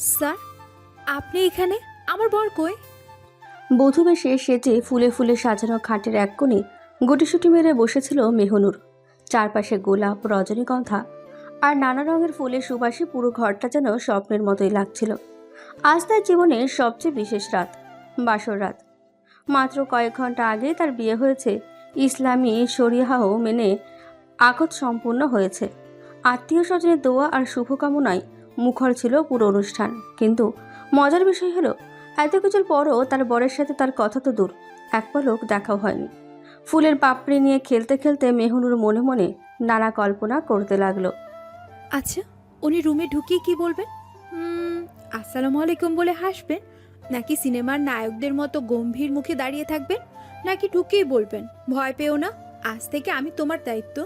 Sir, আপনি এখানে? আমার বর কই? বধূ বেশে সেজে ফুলে ফুলে সাজানো খাটের এক কোণে গুটিসুটি মেরে বসেছিল মেহনুর। চারপাশে গোলাপ, রজনীগন্ধা আর নানা রঙের ফুলের সুবাসে পুরো ঘরটা যেন স্বপ্নের মতোই লাগছিল। আজ তার জীবনের সবচেয়ে বিশেষ রাত, বাসর রাত। মাত্র কয়েক ঘন্টা আগে তার বিয়ে হয়েছে, ইসলামী শরিয়াহ মেনে আকদ সম্পূর্ণ হয়েছে। আত্মীয় স্বজনের দোয়া আর শুভকামনায় মুখর ছিল পুরো অনুষ্ঠান। কিন্তু মজার বিষয় হলো, এত কিছুর পরও তার বরের সাথে তার কথা তো দূর, এক পলক দেখাও হয়নি। ফুলের পাপড়ি নিয়ে খেলতে খেলতে মেহনুর মনে মনে নানা কল্পনা করতে লাগলো। আচ্ছা, উনি রুমে ঢুকিয়ে কি বলবেন? আসসালামু আলাইকুম বলে হাসবেন, নাকি সিনেমার নায়কদের মতো গম্ভীর মুখে দাঁড়িয়ে থাকবেন, নাকি ঢুকিয়ে বলবেন ভয় পেও না, আজ থেকে আমি তোমার দায়িত্ব?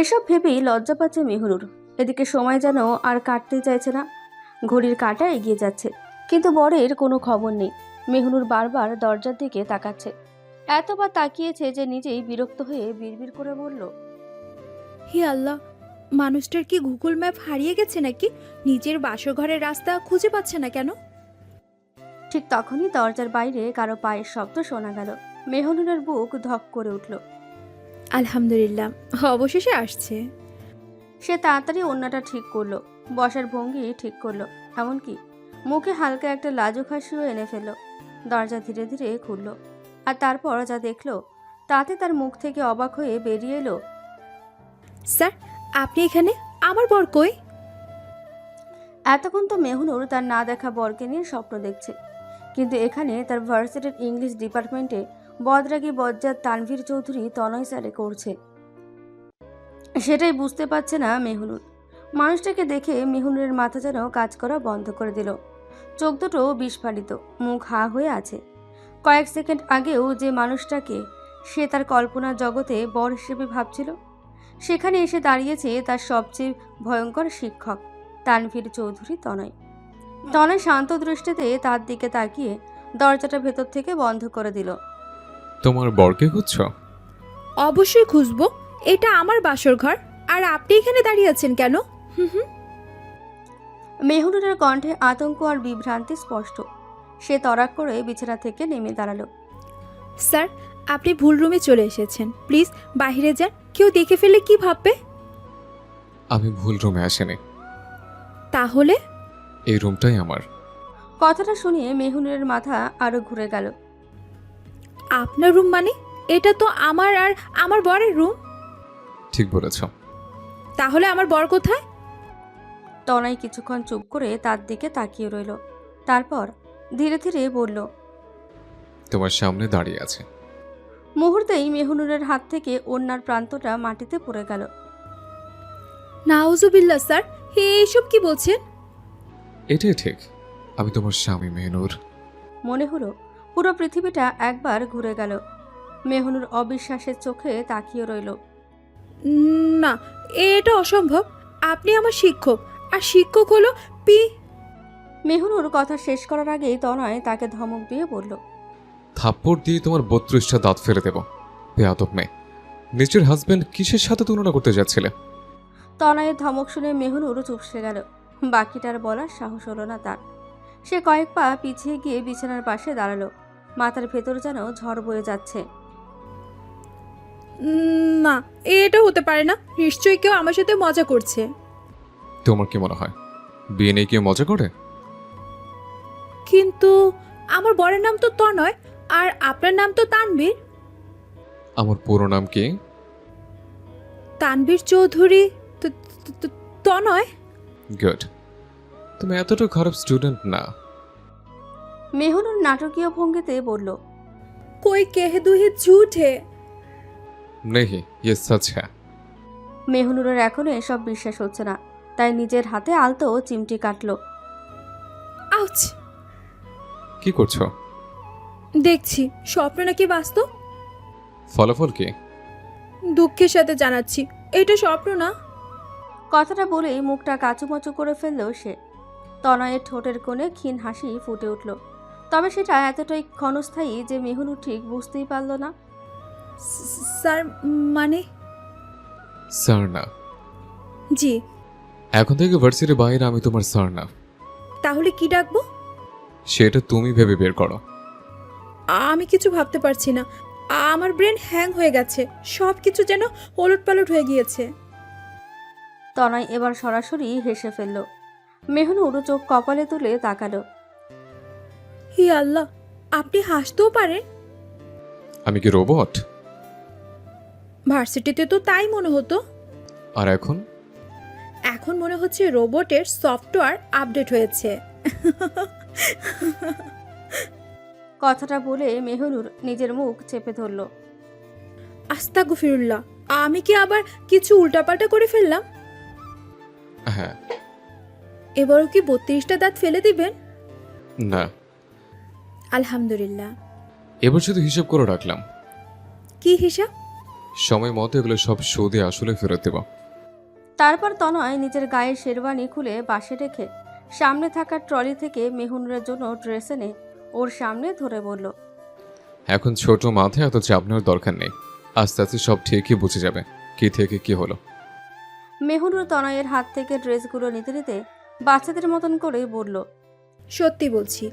এসব ভেবেই লজ্জা পাচ্ছে মেহনুর। এদিকে সময় যেন আর কাটতেই চাইছে না। ঘড়ির কাঁটা এগিয়ে যাচ্ছে, কিন্তু বরের কোনো খবর নেই। মেহনুর বারবার দরজার দিকে তাকাচ্ছে, এতবার তাকিয়েছে যে নিজেই বিরক্ত হয়ে বিড়বিড় করে বলল, হে আল্লাহ, মানুষটার কি গুগল ম্যাপ হারিয়ে গেছে নাকি? নিজের বাসঘরের রাস্তা খুঁজে পাচ্ছে না কেন? ঠিক তখনই দরজার বাইরে কারো পায়ের শব্দ শোনা গেল। মেহনুরের বুক ধক করে উঠল। আলহামদুলিল্লাহ, অবশেষে আসছে। সে তাড়াতাড়ি ওড়নাটা ঠিক করলো, বসার ভঙ্গি ঠিক করলো, এমনকি মুখে হালকা একটা লাজুক হাসিও এনে ফেলল। দরজা ধীরে ধীরে খুলল, আর তারপর যা দেখলো তাতে তার মুখ থেকে অবাক হয়ে বেরিয়ে এলো, স্যার, আপনি এখানে? আমার বর কই? এতক্ষণ তো মেহনুর তার না দেখা বরকে নিয়ে স্বপ্ন দেখছে, কিন্তু এখানে তার ভার্সিটির ইংলিশ ডিপার্টমেন্টে বদরাগী বজ্জাত তানভীর চৌধুরী তনয় স্যারে করছে। সেটাই বুঝতে পারছে না মেহনুর। মানুষটাকে দেখে মেহনুরের মাথা যেন কাজ করা বন্ধ করে দিল। চোখ দুটো বিস্ফারিত, মুখ হা হয়ে আছে। কয়েক সেকেন্ড আগেও যে মানুষটাকে সে তার কল্পনার জগতে বর হিসেবে ভাবছিল, সেখানে এসে দাঁড়িয়েছে তার সবচেয়ে ভয়ঙ্কর শিক্ষক তানভীর চৌধুরী তনয়। তনয় শান্ত দৃষ্টিতে তার দিকে তাকিয়ে দরজাটা ভেতর থেকে বন্ধ করে দিল। তোমার বরকে খুঁজছো? অবশ্যই খুঁজবো, এটা আমার বাসর ঘর, আর আপনি এখানে দাঁড়িয়ে আছেন কেন? মেহনুরের কণ্ঠে আতঙ্ক আর বিভ্রান্তি স্পষ্ট। সে তড়াক করে বিছানা থেকে নেমে দাঁড়ালো। স্যার, আপনি ভুল রুমে চলে এসেছেন, প্লিজ বাইরে যান, কেউ দেখে ফেললে কি ভাববে? আমি ভুল রুমে আসিনি, তাহলে? এই রুমটাই আমার। কথাটা শুনিয়ে মেহনুরের মাথা আরো ঘুরে গেল। আপনার রুম মানে? এটা তো আমার আর আমার বরের রুম। ঠিক বলেছ। তাহলে আমার বর কোথায়? তনয় কিছুক্ষণ চুপ করে তার দিকে তাকিয়ে রইল, তারপর ধীরে ধীরে বলল, তোমার সামনে দাঁড়িয়ে আছে। মুহূর্তেই মেহনুরের হাত থেকে ওড়নার প্রান্তটা মাটিতে পড়ে গেল। নাউজুবিল্লাহ স্যার, হে এসব কি বলছেন? এটাই ঠিক, আমি তোমার স্বামী মেহনুর। মনে হলো পুরো পৃথিবীটা একবার ঘুরে গেল। মেহনুর অবিশ্বাসের চোখে তাকিয়ে রইল। না, এটা অসম্ভব। আপনি আমার শিক্ষক, আর শিক্ষক হলো মেহনুর কথা শেষ করার আগেই তনয় তাকে ধমক দিয়ে বলল, থাপ্পড় দিয়ে তোমার 32টা দাঁত ফেলে দেব, বেয়াদব মেয়ে। নিজের হাজবেন্ড কিসের সাথে তুলনা করতে যাচ্ছিলে? তনয়ের ধমক শুনে মেহনুর চুপসে গেল। বাকিটার বলার সাহস হলো না তার। সে কয়েক পা পিছিয়ে গিয়ে বিছানার পাশে দাঁড়ালো, মাথার ভেতর যেন ঝড় বয়ে যাচ্ছে। না, এটা হতে পারে না, নিশ্চয়ই কেউ আমার সাথে মজা করছে। তোমার কি মনে হয় বিয়ে নিয়ে কেউ মজা করে? কিন্তু আমার বরের নাম তো তনয়, আর আপনার নাম তো তানভীর। আমার পুরো নাম কি? তানভীর চৌধুরী। তনয়। গুড, তুমি এতটা খারাপ স্টুডেন্ট না। মেহনুর নাটকীয় ভঙ্গিতে বলল, कोई कह दो ये झूठ है। নেহি, ইয়ে সচ হ্যাঁ। মেহনুরের এখনো এসব বিশ্বাস হচ্ছে না, তাই নিজের হাতে আলতো চিমটি কাটলো। আউচ! কি করছো? দেখছি স্বপ্ন নাকি বাস্তব। ফলাফল কি? দুঃখের সাথে জানাচ্ছি, এটা স্বপ্ন না। কথাটা বলেই মুখটা কাচুমাচু করে ফেলল সে। তনয়ের ঠোঁটের কোণে ক্ষীণ হাসি ফুটে উঠল, তবে সেটা এতটাই ক্ষণস্থায়ী যে মেহনুর ঠিক বুঝতেই পারল না। স্যার, মানে? স্যার না। জি। এখন থেকে ভার্সিটির বাইরে আমি তোমার স্যার না, তাহলে কি ডাকবো? সেটা তুমি ভেবে বের করো। আমি কিছু ভাবতে পারছি না। আমার ব্রেন হ্যাং হয়ে গেছে, সব কিছু যেন ওলটপালট হয়ে গিয়েছে। তনয় এবার সরাসরি হেসে ফেলল। মেহনুর চোখ কপালে তুলে তাকালো। হি আল্লাহ, আপনি হাসতেও পারেন? আমি কি রোবট? ভার্সিটিতে তো তাই মনে হতো। আর এখন? এখন মনে হচ্ছে রোবটের সফটওয়্যার আপডেট হয়েছে। কথাটা বলে মেহনুর নিজের মুখ চেপে ধরল। আস্তাগফিরুল্লাহ, আমি কি আবার কিছু উল্টাপাল্টা করে ফেললাম? হ্যাঁ। এবারও কি 32টা দাঁত ফেলে দিবেন? না, আলহামদুলিল্লাহ। এবার শুধু হিসাব করে রাখলাম। কি হিসাব? সময় মতো এগুলো সব সুদে আসলে ফেরত দেব। তারপর তনয় নিজের গায়ের শেরওয়ানি খুলে পাশে রেখে সামনে থাকা ট্রলি থেকে মেহনুরের জন্য ড্রেস এনে ওর সামনে ধরে বলল। এখন ছোট মাথায় এত চাপ নেওয়ার দরকার নেই। আস্তে আস্তে সব ঠিকই বুঝে যাবে কি থেকে কি হলো। মেহনুর তনয়ের হাত থেকে ড্রেসগুলো নিতে নিতে বাচ্চাদের মতন করে বলল। সত্যি বলছি,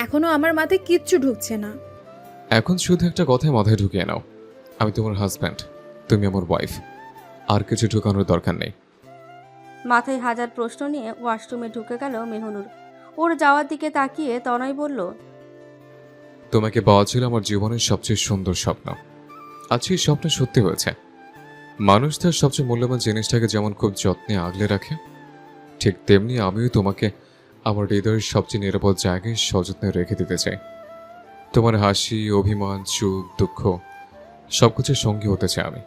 এখনো আমার মাথায় কিচ্ছু ঢুকছে না। এখন শুধু একটা কথায় মাথায় ঢুকিয়ে নাও, আমি তোমার হাজব্যান্ড, তুমি আমার ওয়াইফ। আর কিছু ঢুকানোর দরকার নেই। মাথায় হাজার প্রশ্ন নিয়ে ওয়াশরুমে ঢুকে গেল মেহনুর। ওর যাওয়ার দিকে তাকিয়ে তনয় বলল। তোমাকে পাওয়া ছিল আমার জীবনের সবচেয়ে সুন্দর স্বপ্ন। আজ সেই স্বপ্ন সত্যি হয়েছে। মানুষ তার সবচেয়ে মূল্যবান জিনিসটাকে যেমন খুব যত্নে আগলে রাখে, ঠিক তেমনি আমিও তোমাকে আমার হৃদয়ের সবচেয়ে নিরাপদ জায়গায় সযত্নে রেখে দিতে চাই। তোমার হাসি, অভিমান, সুখ, দুঃখ সবকিছুর সঙ্গী হতে চাই আমি।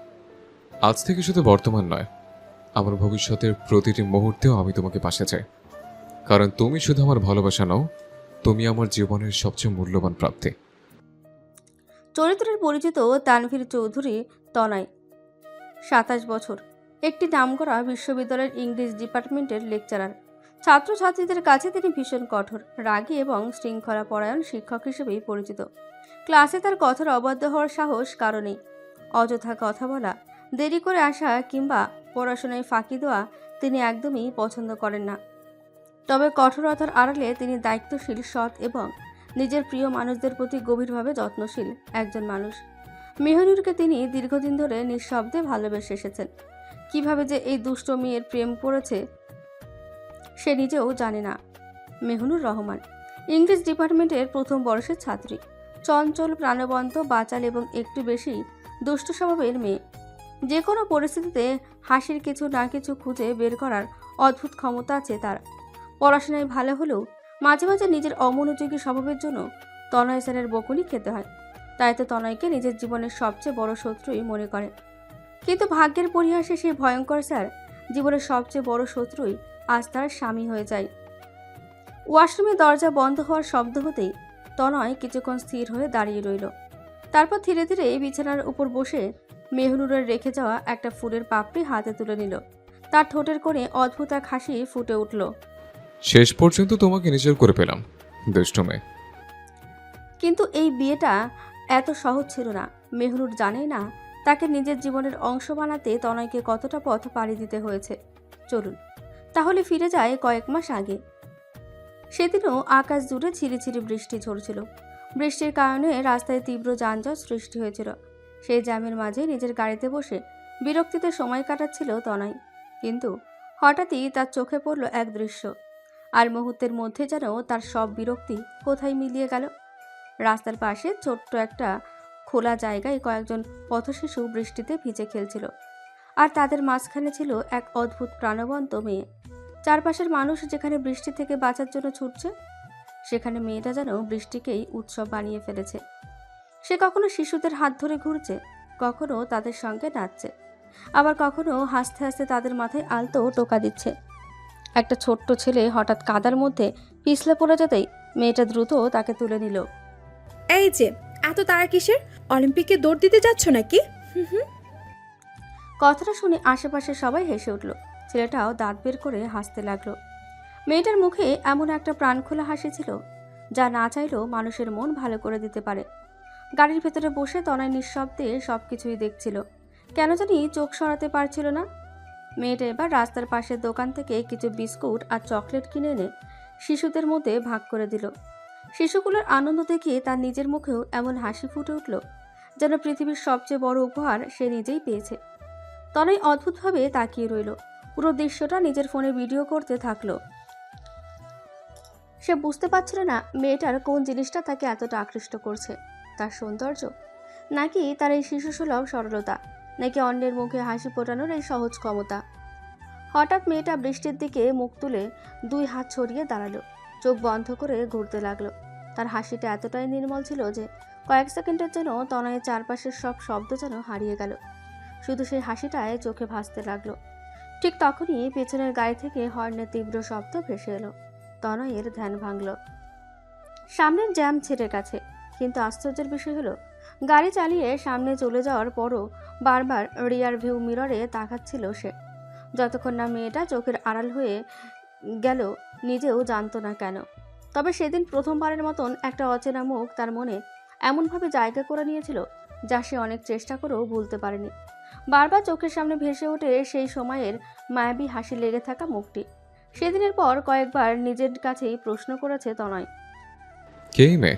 আজ থেকে শুধু বর্তমান নয়, আমার ভবিষ্যতের প্রতিটি মুহূর্তেও আমি তোমাকে পাশে চাই। কারণ তুমি শুধু আমার ভালোবাসা নও, তুমি আমার জীবনের সবচেয়ে মূল্যবান প্রাপ্তি। চরিত্রের পরিচিত তানভীর চৌধুরী তনয়, 27 বছর, একটি নামকরা বিশ্ববিদ্যালয়ের ইংরেজ ডিপার্টমেন্টের লেকচারার। ছাত্রছাত্রীদের কাছে তিনি ভীষণ কঠোর, রাগী এবং শৃঙ্খলা পরায়ণ শিক্ষক হিসেবেই পরিচিত। ক্লাসে তার কথার অবাধ্য হওয়ার সাহস কারণেই। অযথা কথা বলা, দেরি করে আসা কিংবা পড়াশোনায় ফাঁকি দেওয়া তিনি একদমই পছন্দ করেন না। তবে কঠোরতার আড়ালে তিনি দায়িত্বশীল, সৎ এবং নিজের প্রিয় মানুষদের প্রতি গভীরভাবে যত্নশীল একজন মানুষ। মেহনুরকে তিনি দীর্ঘদিন ধরে নিঃশব্দে ভালোবেসে এসেছেন। কিভাবে যে এই দুষ্ট মেয়ের প্রেম পড়েছে সে নিজেও জানে না। মেহনুর রহমান ইংরেজ ডিপার্টমেন্টের প্রথম বর্ষের ছাত্রী। চঞ্চল, প্রাণবন্ত, বাচাল এবং একটু বেশি দুষ্ট স্বভাবের মেয়ে। যে কোনো পরিস্থিতিতে হাসির কিছু না কিছু খুঁজে বের করার অদ্ভুত ক্ষমতা আছে তার। পড়াশোনায় ভালো হলেও মাঝে মাঝে নিজের অমনোযোগী স্বভাবের জন্য তনয় স্যারের বকুনি খেতে হয়। তাই তো তনয়কে নিজের জীবনের সবচেয়ে বড় শত্রুই মনে করে। কিন্তু ভাগ্যের পরিহাসে সেই ভয়ঙ্কর স্যার জীবনের সবচেয়ে বড় শত্রুই আজ তার স্বামী হয়ে যায়। ওয়াশরুমে দরজা বন্ধ হওয়ার শব্দ হতেই তনয় কিছুক্ষণ স্থির হয়ে দাঁড়িয়ে রইল। তারপর ধীরে ধীরে বিছানার উপর বসে মেহনুরের রেখে যাওয়া একটা ফুলের পাপড়ি হাতে তুলে নিল। তার ঠোঁটের কোণে অদ্ভুত এক হাসি ফুটে উঠল। শেষ পর্যন্ত তোমাকে নিজের করে পেলাম, দুষ্ট মেয়ে। কিন্তু এই বিয়েটা এত সহজ ছিল না। মেহনুর জানে না তাকে নিজের জীবনের অংশ বানাতে তনয়কে কতটা পথ পাড়ি দিতে হয়েছে। চলুন তাহলে ফিরে যায় কয়েক মাস আগে। সেদিনও আকাশ জুড়ে ঝিরিঝিরি বৃষ্টি ঝরছিল। বৃষ্টির কারণে রাস্তায় তীব্র যানজট সৃষ্টি হয়েছিল। সেই জ্যামের মাঝে নিজের গাড়িতে বসে বিরক্তিতে সময় কাটাচ্ছিল তনয়। কিন্তু হঠাৎই তার চোখে পড়ল এক দৃশ্য। আর মুহূর্তের মধ্যে যেন তার সব বিরক্তি কোথায় মিলিয়ে গেল। রাস্তার পাশে ছোট্ট একটা খোলা জায়গায় কয়েকজন পথশিশু বৃষ্টিতে ভিজে খেলছিল। আর তাদের মাঝখানে ছিল এক অদ্ভুত প্রাণবন্ত মেয়ে। চারপাশের মানুষ যেখানে বৃষ্টি থেকে বাঁচার জন্য ছুটছে, সেখানে মেয়েটা যেন বৃষ্টিকেই উৎসব বানিয়ে ফেলেছে। সে কখনো শিশুদের হাত ধরে ঘুরছে, কখনো তাদের সঙ্গে নাচছে, আবার কখনো হাসতে হাসতে তাদের মাথায় আলতো টোকা দিচ্ছে। একটা ছোট্ট ছেলে হঠাৎ কাদার মধ্যে পিছলে পড়ে যেতেই মেয়েটা দ্রুত তাকে তুলে নিল। এই যে, এত তারা কিসের? অলিম্পিকে দৌড় দিতে যাচ্ছ নাকি? কথাটা শুনে আশেপাশে সবাই হেসে উঠল। ছেলেটাও দাঁত বের করে হাসতে লাগলো। মেয়েটার মুখে এমন একটা প্রাণখোলা হাসি ছিল যা না চাইলেও মানুষের মন ভালো করে দিতে পারে। গাড়ির ভেতরে বসে তনয় নিঃশব্দে সবকিছুই দেখছিল। কেন জানি চোখ সরাতে পারছিল না। মেয়েটা এবার রাস্তার পাশের দোকান থেকে কিছু বিস্কুট আর চকলেট কিনে এনে শিশুদের মধ্যে ভাগ করে দিল। শিশুগুলোর আনন্দ দেখে তার নিজের মুখেও এমন হাসি ফুটে উঠল যেন পৃথিবীর সবচেয়ে বড় উপহার সে নিজেই পেয়েছে। তনয় অদ্ভুতভাবে তাকিয়ে রইল। পুরো দৃশ্যটা নিজের ফোনে ভিডিও করতে থাকলো। সে বুঝতে পারছিল না মেয়েটার কোন জিনিসটা তাকে এতটা আকৃষ্ট করছে, তার সৌন্দর্য, নাকি তার এই শিশুসুলভ সরলতা, নাকি অন্যের মুখে হাসি ফোটানোর এই সহজ ক্ষমতা। হঠাৎ মেয়েটা বৃষ্টির দিকে মুখ তুলে 2 হাত ছড়িয়ে দাঁড়ালো, চোখ বন্ধ করে ঘুরতে লাগলো। তার হাসিটা এতটাই নির্মল ছিল যে কয়েক সেকেন্ডের জন্য তনয়ের চারপাশের সব শব্দ যেন হারিয়ে গেল। শুধু সেই হাসিটায় চোখে ভাসতে লাগলো। ঠিক তখনই পেছনের গাড়ি থেকে হর্নের তীব্র শব্দ ভেসে এলো। তনয়ের ধ্যান ভাঙল। সামনের জ্যাম ছেড়ে গেছে, কিন্তু আশ্চর্যের বিষয় হলো গাড়ি চালিয়ে সামনে চলে যাওয়ার পরও বারবার রিয়ার ভিউ মিররে তাকাচ্ছিল সে, যতক্ষণ না মেয়েটা চোখের আড়াল হয়ে গেল নিজেও জানতো না কেন। তবে সেদিন প্রথমবারের মতন একটা অচেনা মুখ তার মনে এমনভাবে জায়গা করে নিয়েছিল যা সে অনেক চেষ্টা করেও ভুলতে পারেনি। বারবার চোখের সামনে ভেসে ওঠে সেই সময়ের মায়াবী হাসি লেগে থাকা মুখটি। সেদিনের পর কয়েকবার নিজের কাছেই প্রশ্ন করেছে তনয়। কে মেয়ে?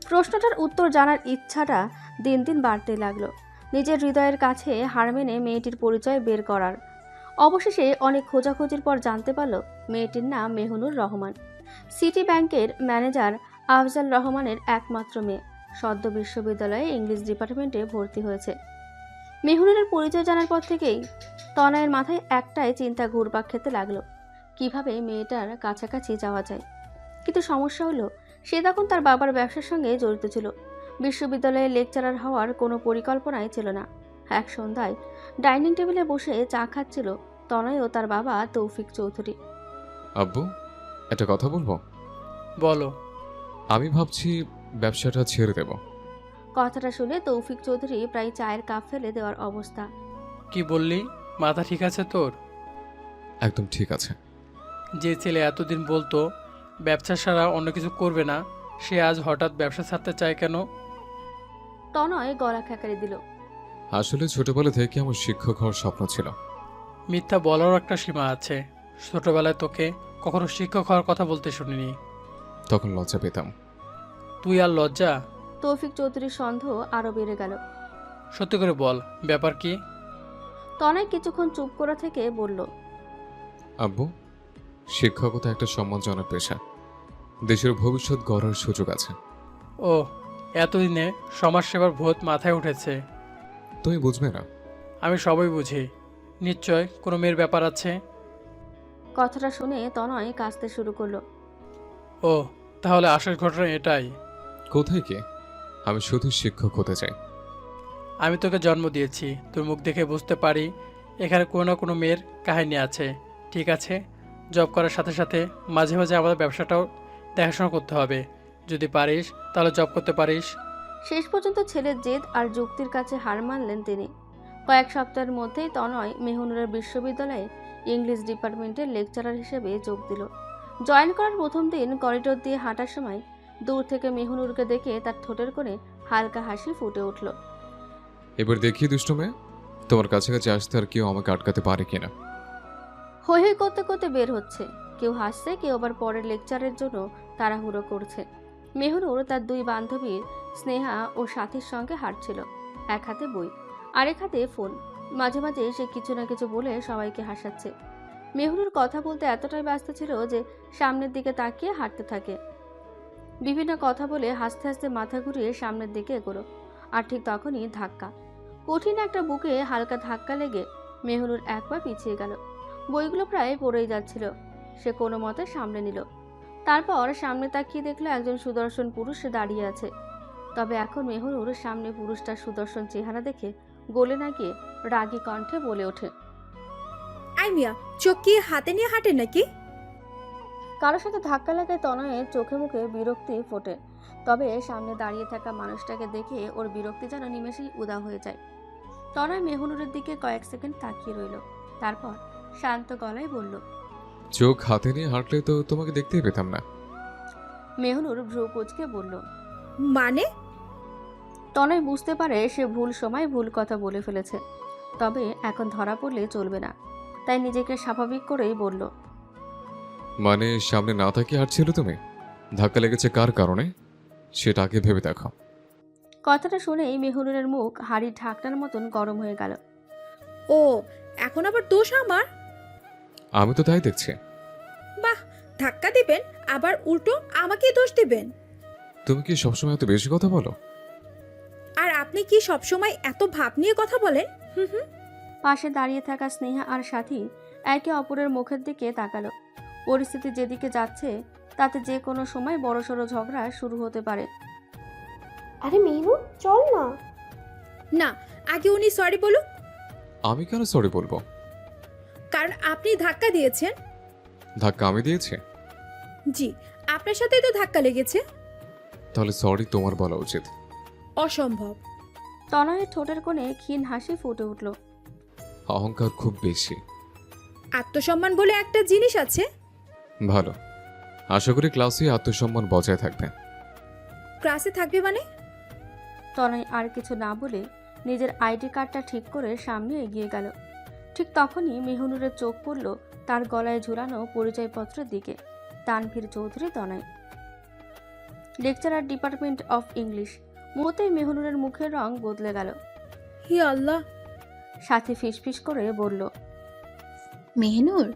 প্রশ্নটার উত্তর জানার ইচ্ছাটা দিন দিন বাড়তে লাগলো। নিজের হৃদয়ের কাছে হার মেনে মেয়েটির পরিচয় বের করার। অবশেষে অনেক খোঁজাখুঁজির পর জানতে পারল মেয়েটির নাম মেহনুর রহমান, সিটি ব্যাংকের ম্যানেজার আফজাল রহমানের একমাত্র মেয়ে। সদ্য বিশ্ববিদ্যালয়ে ইংলিশ ডিপার্টমেন্টে ভর্তি হয়েছে। মেহনুরের পরিচয় জানার পর থেকেই তনয়ের মাথায় একটাই চিন্তা ঘুরপাক খেতে লাগলো, কিভাবে মেয়েটার কাছাকাছি যাওয়া যায়। কিন্তু সমস্যা হলো সে তখন তার বাবার ব্যবসার সঙ্গে জড়িত ছিল। বিশ্ববিদ্যালয়ে লেকচারার হওয়ার কোনো পরিকল্পনাই ছিল না। এক সন্ধ্যায় ডাইনিং টেবিলে বসে চা খাচ্ছিল তনয় ও তার বাবা তৌফিক চৌধুরী। আব্বু, একটা কথা বলবো? বলো। আমি ভাবছি ব্যবসাটা ছেড়ে দেব। কথাটা শুনে তৌফিক চৌধুরী প্রায় চায়ের কাপ ফেলে দেওয়ার অবস্থা। কি বললি? মাথা ঠিক আছে তোর? একদম ঠিক আছে। যে ছেলে এতদিন বলতো ব্যবসা ছাড়া অন্য কিছু করবে না, সে আজ হঠাৎ ব্যবসা ছাড়তে চায় কেন? তনয় গলা খেকারি দিল। আসলে ছোটবেলা থেকে আমার শিক্ষক হওয়ার স্বপ্ন ছিল। মিথ্যা বলারও একটা সীমা আছে। ছোটবেলায় তোকে কখনো শিক্ষক হওয়ার কথা বলতে শুনিনি। তখন লজ্জা পেতাম। তুই আর লজ্জা? তৌফিক চৌধুরীর সন্দেহ আরো বেড়ে গেল। সত্যি করে বল, ব্যাপার কি? তনয় কিছুক্ষণ চুপ করে থেকে বলল, আব্বু, শিক্ষকতা একটা সম্মানজনক পেশা। দেশের ভবিষ্যৎ গড়ার সুযোগ আছে। ও, এতদিনে সমাজসেবার ভূত মাথায় উঠেছে। তুমি বুঝবে না। আমি সবই বুঝি। নিশ্চয় কোনো মেয়ের ব্যাপার আছে। কথাটা শুনে তনয় কাঁদতে শুরু করলো। ও, তাহলে আসল ঘটনা এটাই। কোথায় কি? আমি শুধু শিক্ষক হতে চাই। আমি তোকে জন্ম দিয়েছি, তোর মুখ দেখে বুঝতে পারি এখানে কোনো না কোনো মেয়ের কাহিনী আছে। ঠিক আছে, জব করার সাথে সাথে মাঝে মাঝে আমাদের ব্যবসাটাও দেখাশোনা করতে হবে। যদি পারিস তাহলে জব করতে পারিস। শেষ পর্যন্ত ছেলের জেদ আর যুক্তির কাছে হার মানলেন তিনি। কয়েক সপ্তাহের মধ্যেই তনয় মেহনুরের বিশ্ববিদ্যালয়ে ইংলিশ ডিপার্টমেন্টের লেকচারার হিসেবে যোগ দিল। জয়েন করার প্রথম দিন করিডোর দিয়ে হাঁটার সময় দূর থেকে মেহনুরকে দেখে তার ঠোঁটের কোণে হালকা হাসি ফুটে উঠল। এবার দেখি দুষ্টু মেয়ে, তোমার কাছাকাছি আসতে আর কেউ আমাকে আটকাতে পারে কিনা। হৈ হৈ করতে করতে বের হচ্ছে। কেউ হাসছে, কেউ আবার পরের লেকচারের জন্য তাড়াহুড়ো করছে। মেহনুর তার 2 বান্ধবীর স্নেহা ও সাথীর সঙ্গে হাঁটছিল, এক হাতে বই আরেক হাতে ফোন। মাঝে মাঝে সে কিছু না কিছু বলে সবাইকে হাসাচ্ছে। মেহনুর কথা বলতে এতটাই ব্যস্ত ছিল যে সামনের দিকে তাকিয়ে হাঁটতে থাকে। বিভিন্ন কথা বলে হাসতে হাসতে মাথা ঘুরিয়ে সামনের দিকে এগোলো। আর ঠিক তখনই ধাক্কা, কঠিন একটা বুকে হালকা ধাক্কা লেগে মেহনুর এক পা পিছিয়ে গেল। বইগুলো প্রায় পড়েই যাচ্ছিল। সে কোনো মতে সামনে নিল। তারপর সামনে তাকিয়ে দেখলো একজন সুদর্শন পুরুষ দাঁড়িয়ে আছে। তবে এখন মেহনুর সামনে পুরুষটার সুদর্শন চেহারা দেখে গলে না গিয়ে রাগী কণ্ঠে বলে ওঠে, আই মিয়া, চোখ কি হাতে নিয়ে হাঁটে নাকি? কারোর সাথে ধাক্কা লাগায় তনয়ের চোখে মুখে বিরক্তি ফোটে। তবে সামনে দাঁড়িয়ে থাকা মানুষটাকে দেখে ওর বিরক্তি যেন নিমেষেই উদা হয়ে যায়। তনয় মেহনুরের দিকে কয়েক সেকেন্ড তাকিয়ে রইল, তারপর শান্ত গলায় বলল, চোখ হাতে নিয়ে হাঁটলে তো তোমাকে দেখতেই পেতাম না। মেহনুর ভ্রু কুঁচকে বলল। মানে? তনয় বুঝতে পারে সে ভুল সময় ভুল কথা বলে ফেলেছে, তবে এখন ধরা পড়লে চলবে না। তাই নিজেকে স্বাভাবিক করেই বলল, মানে সামনে না তাকিয়ে হাঁটছিল তুমি? ধাক্কা লেগেছে কার কারণে সেটা আগে ভেবে দেখো। কথাটা শুনেই মেহনুরের মুখ হাড়ির ঢাকনার মতন গরম হয়ে গেল। ও, এখন আবার দোষ আমার? আমি তো তাই দেখছি। বাহ, ধাক্কা দিবেন আবার উল্টো আমাকেই দোষ দিবেন? তুমি কি সবসময় এত বেশি কথা বলো? আর আপনি কি সবসময় এত ভাব নিয়ে কথা বলেন? হুম হুম। পাশে দাঁড়িয়ে থাকা স্নেহা আর সাথী একে অপরের মুখের দিকে তাকালো। পরিস্থিতি যেদিকে যাচ্ছে তাতে যে কোনো সময় বড়সড় ঝগড়া শুরু হতে পারে। আরে মেহনুর, চল না। না, আগে উনি সরি বলুক। আমি কেন সরি বলবো? কারণ আপনি ধাক্কা দিয়েছেন। ধাক্কা আমি দিয়েছি? জি, আপনার সাথেই তো ধাক্কা লেগেছে। তাহলে সরি তোমার বলা উচিত। অসম্ভব। তনয়ের ঠোঁটের কোণে ক্ষীণ হাসি ফুটে উঠল। অহংকার খুব বেশি। আত্মসম্মান বলে একটা জিনিস আছে। ভালো, আশা করি ক্লাসে আত্মসম্মান বজায় থাকবে। ক্লাসে থাকবে মানে? তনয় আর কিছু না বলে নিজের আইডি কার্ডটা ঠিক করে সামনে এগিয়ে গেল। ঠিক তখনই মেহনুরের চোখ পড়ল তার গলায় ঝুলানো পরিচয়পত্রের দিকে। তানভীর চৌধুরী তনয়, লেকচারার, ডিপার্টমেন্ট অফ ইংলিশ। মুহূর্তেই মেহনুরের মুখের রং বদলে গেল। হি আল্লাহ! সাথী ফিসফিস করে বলল, মেহনুর,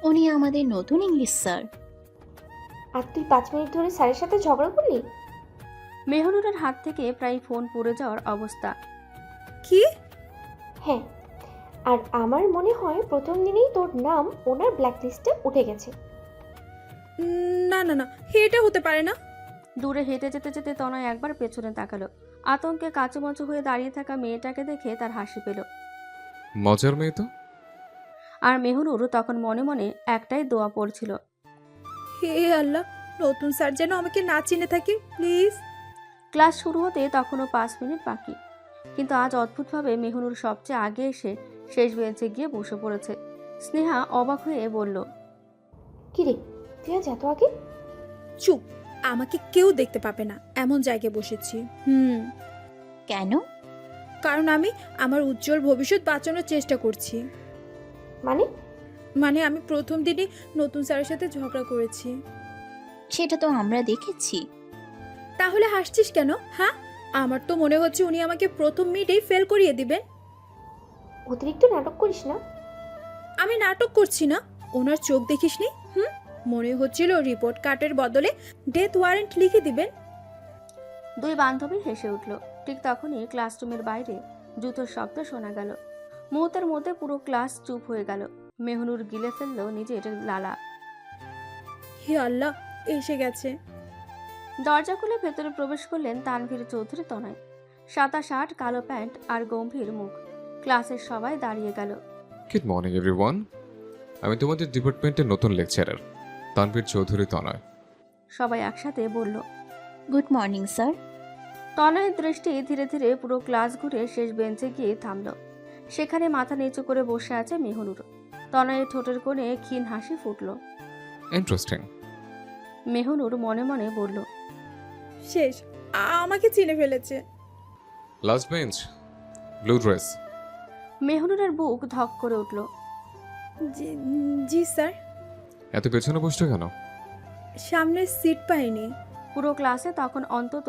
উনি আমাদের নতুন ইংলিশ স্যার। আর তুই 5 মিনিট ধরে স্যারের সাথে ঝগড়া করলি? মেহনুরের হাত থেকে প্রায় ফোন পড়ে যাওয়ার অবস্থা। কি? হ্যাঁ, আর আমার মনে হয় প্রথম দিনেই তোর নাম ওনার ব্ল্যাকলিস্টে উঠে গেছে। না না না, এটা হতে পারে না। দূরে হেঁটে যেতে যেতে তনয় একবার পেছনে তাকালো। আতঙ্কে কাঁচুমাচু হয়ে দাঁড়িয়ে থাকা মেয়েটাকে দেখে তার হাসি পেল। মজার মেয়ে তো। আর মেহনুর তখন মনে মনে একটাই দোয়া পড়ছিল, হে আল্লাহ, নতুন স্যার যেন আমাকে না চিনে থাকে, প্লিজ। ক্লাস শুরু হতে তখনও 5 মিনিট বাকি, কিন্তু আজ অদ্ভুতভাবে মেহনুর সবচেয়ে আগে এসে শেষ বেঞ্চে গিয়ে বসে পড়েছে। স্নেহা অবাক হয়ে বলল, কিরে, তুই আজ এত আগে? চুপ, আমাকে কেউ দেখতে পাবে না এমন জায়গায় বসেছি। কেন? কারণ আমি আমার উজ্জ্বল ভবিষ্যৎ বাঁচানোর চেষ্টা করছি। মানে? মানে আমি প্রথম দিনই নতুন স্যারের সাথে ঝগড়া করেছি। সেটা তো আমরা দেখেছি। তাহলে হাসছিস কেন? হ্যাঁ, আমার তো মনে হচ্ছে উনি আমাকে প্রথম মিটেই ফেল করিয়ে দিবেন। অতিরিক্ত নাটক করিস না। আমি নাটক করছি না। ওনার চোখ দেখিসনি? মনে হচ্ছিল রিপোর্ট কার্ডের বদলে ডেথ ওয়ারেন্ট লিখে দিবেন। দুই বান্ধবী হেসে উঠল। ঠিক তখনই ক্লাসরুমের বাইরে জুতোর শব্দ শোনা গেল। মুহূর্তের মধ্যে পুরো ক্লাস চুপ হয়ে গেল। মেহনুর গিলে ফেলল নিজের লালা। হে আল্লাহ, এসে গেছে। দরজা খুলে ভেতরে প্রবেশ করলেন তানভীর চৌধুরী তনয়। সাদা শার্ট, কালো প্যান্ট আর গম্ভীর মুখ। ক্লাসের সবাই দাঁড়িয়ে গেল। Good morning everyone. আমি তোমাদের ডিপার্টমেন্টের নতুন লেকচারার তানভীর চৌধুরী তনয়। সবাই একসাথে বলল, গুড মর্নিং স্যার। তনয়ের দৃষ্টি ধীরে ধীরে পুরো ক্লাস ঘুরে শেষ বেঞ্চে গিয়ে থামল। সেখানে মাথা নিচু করে বসে আছে মেহনুর। তনয়ের ঠোঁটের কোণে ক্ষীণ হাসি ফুটল। ইন্টারেস্টিং। মেহনুর মনে মনে বলল, শেষ, আমাকে চিনে ফেলেছে। Last bench, blue dress. মেহনুরের বুক ধক করে উঠল। জি জি স্যার। এত পেছনে বসছো কেন? সামনে সিট পাইনি। পুরো ক্লাসে তখন অন্তত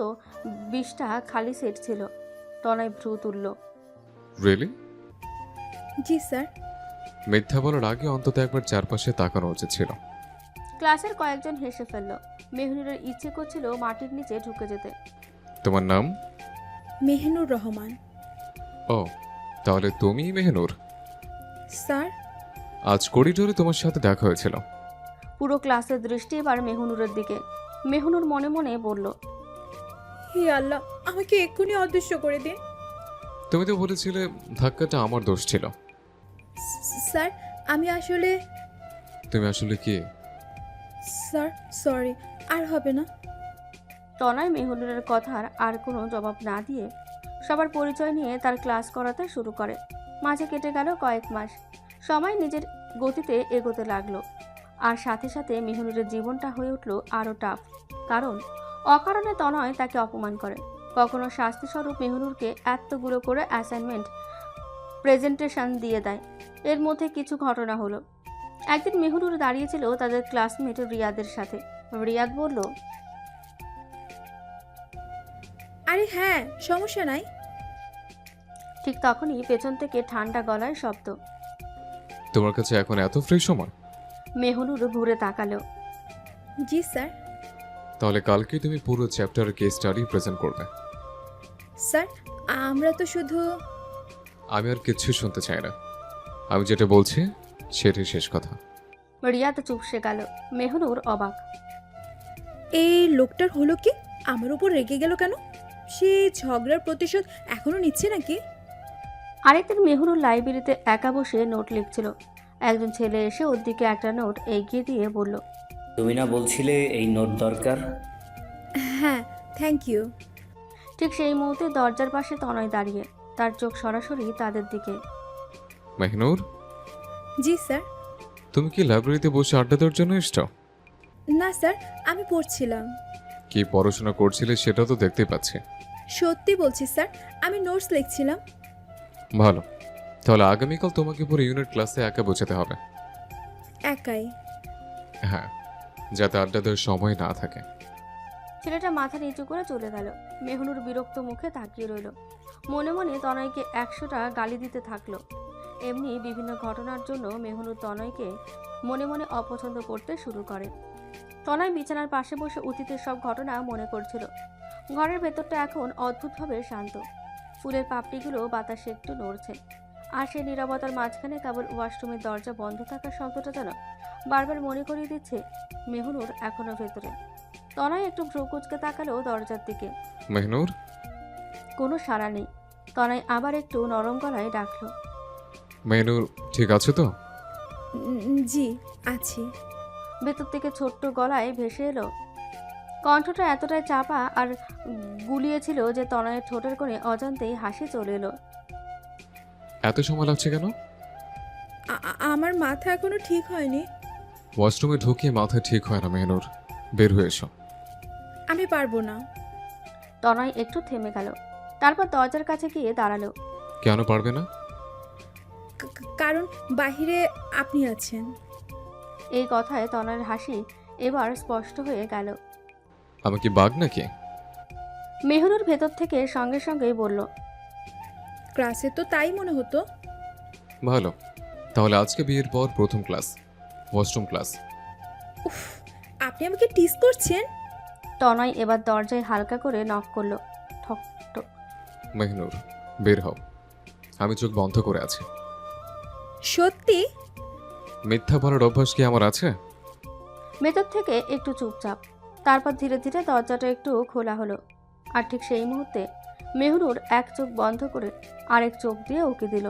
20টা খালি সিট ছিল। তনয় ভ্রু তুলল। রিয়েলি? জি স্যার। মিথ্যা বলার আগে অন্তত একবার চারপাশে তাকানো উচিত ছিল। ক্লাসের কয়েকজন হেসে ফেলল। মেহনুরের ইচ্ছে করছিল মাটির নিচে ঢুকে যেতে। তোমার নাম? মেহনুর রহমান। ও, তাহলে তুমি মেহনুর। স্যার। আজ করিডোরে তোমার সাথে দেখা হয়েছিল। পুরো ক্লাসের দৃষ্টি এবার মেহনুরের দিকে। মেহনুর মনে মনে বলল, হে আল্লাহ, আমাকে এক্ষুনি অদৃশ্য করে দিন। তুমি তো বলেছিলে ধাক্কাটা আমার দোষ ছিল। স্যার, আমি আসলে। তুমি আসলে কি? স্যার সরি, আর হবে না। তনয় মেহনুরের কথার আর কোনো জবাব না দিয়ে সবার পরিচয় নিয়ে তার ক্লাস করাতে শুরু করে। মাঝে কেটে গেল কয়েক মাস। সময় নিজের গতিতে এগোতে লাগলো। আর সাথে সাথে মেহনুরের জীবনটা হয়ে উঠল আরও টাফ। কারণ অকারণে তনয় তাকে অপমান করে। কখনো শাস্তিস্বরূপ মেহনুরকে এতগুলো করে অ্যাসাইনমেন্ট প্রেজেন্টেশন দিয়ে দেয়। এর মধ্যে কিছু ঘটনা হলো। একদিন মেহনুর দাঁড়িয়েছিল তাদের ক্লাসমেট রিয়াদের সাথে। রিয়াদ বলল, আরে হ্যাঁ, সমস্যা নাই। ঠিক তখনই পেছন থেকে ঠান্ডা গলায় শব্দ। তোমার কাছে এখন এত ফ্রি সময়? মেহনুর ঘুরে তাকালো। জি স্যার। তাহলে কালকে তুমি পুরো চ্যাপ্টারের কেস স্টাডি প্রেজেন্ট করবে। স্যার, আমরা তো শুধু... আমি আর কিচ্ছু শুনতে চাই না, আমি যেটা বলছি সেটাই শেষ কথা। রিয়াদ চুপসে গেল। মেহনুর অবাক। এই লোকটার হলো কি? আমার উপর রেগে গেল কেন? সে ঝগড়ার প্রতিশোধ এখনো নিচ্ছে নাকি? আরেকদিন মেহনুর লাইব্রেরিতে একা বসে নোট লিখছিল। একজন ছেলে এসে ওর দিকে একটা নোট এগিয়ে দিয়ে বলল, তুমি না বলছিলে এই নোট দরকার? হ্যাঁ, থ্যাংক ইউ। ঠিক সেই মুহূর্তে দরজার পাশে তনয় দাঁড়িয়ে, তার চোখ সরাসরি তাদের দিকে। মেহনুর, জি স্যার। তুমি কি লাইব্রেরিতে বসে আড্ডা দেওয়ার জন্য এসছো? না স্যার, আমি পড়ছিলাম। কি পড়াশোনা করছিলে সেটা তো দেখতে পাচ্ছি। সত্যি বলছি স্যার, আমি নোটস লিখছিলাম। ভালো, তাহলে আগামীকাল তোমাকে পুরো ইউনিট ক্লাসে একা বোঝাতে হবে। একাই? হ্যাঁ, যাতে আড্ডা দেওয়ার সময় না থাকে। ছেলেটা মাথা নিচু করে চলে গেল। মেহনুর বিরক্ত মুখে তাকিয়ে রইল। মনে মনে তনয়কে 100টা গালি দিতে থাকলো। এমনি বিভিন্ন ঘটনার জন্য মেহনুর তনয়কে মনে মনে অপছন্দ করতে শুরু করে। তনয় বিছানার পাশে বসে অতীতের সব ঘটনা মনে করছিল। ঘরের ভেতরটা এখন অদ্ভুতভাবে শান্ত। ফুলের পাপড়িগুলো বাতাসে একটু নড়ছে। আর সেই নীরবতার মাঝখানে কেবল ওয়াশরুমের দরজা বন্ধ থাকার শব্দটা যেন বারবার মনে করিয়ে দিচ্ছে মেহনুর এখনো ভেতরে। তনয় একটু ভ্রু কুঁচকে তাকালো দরজার দিকে। মেহনুর, কোনো সাড়া নেই। তনয় আবার একটু নরম গলায় ডাকলো, মেহনুর ঠিক আছে তো? জি, আছি। ভেতর থেকে ছোট্ট গলায় ভেসে এলো। কণ্ঠটা এতটাই চাপা আর গুলিয়েছিল যে তনয়ের ঠোঁটের কোণে অজান্তেই হাসি চলে এলো। এত সময় লাগছে কেন? আমার মাথা এখনো ঠিক হয়নি। ওয়াশরুমে ঢুকিয়ে মাথা ঠিক হয় না মেহনুর, বের হয়ে এসো। আমি পারবো না। তনয় একটু থেমে গেল, তারপর দরজার কাছে গিয়ে দাঁড়ালো। কেন পারবে না? কারণ বাহিরে আপনি আছেন। এই কথায় তনয়ের হাসি এবার স্পষ্ট হয়ে গেল। আমি কি বাঘ নাকি? মেহনুর ভেতর থেকে সঙ্গে সঙ্গেই বলল, ক্লাসে তো তাই মনে হতো। ভালো, তাহলে আজকে বিয়ের পর প্রথম ক্লাস, ওয়াশরুম ক্লাস। উফ, আপনি আমাকে টিস করছেন? তনয় এবার দরজায় হালকা করে নক করলো। ঠক ঠক। মেহনুর, বের হও, আমি চোখ বন্ধ করে আছি। সত্যি? মিথ্যা বলার অভ্যাস কি আমার আছে? ভেতর থেকে একটু চুপচাপ, তারপর ধীরে ধীরে দরজাটা একটু খোলা হলো। আর ঠিক সেই মুহূর্তে মেহনুর এক চোখ বন্ধ করে আরেক চোখ দিয়ে উকি দিল।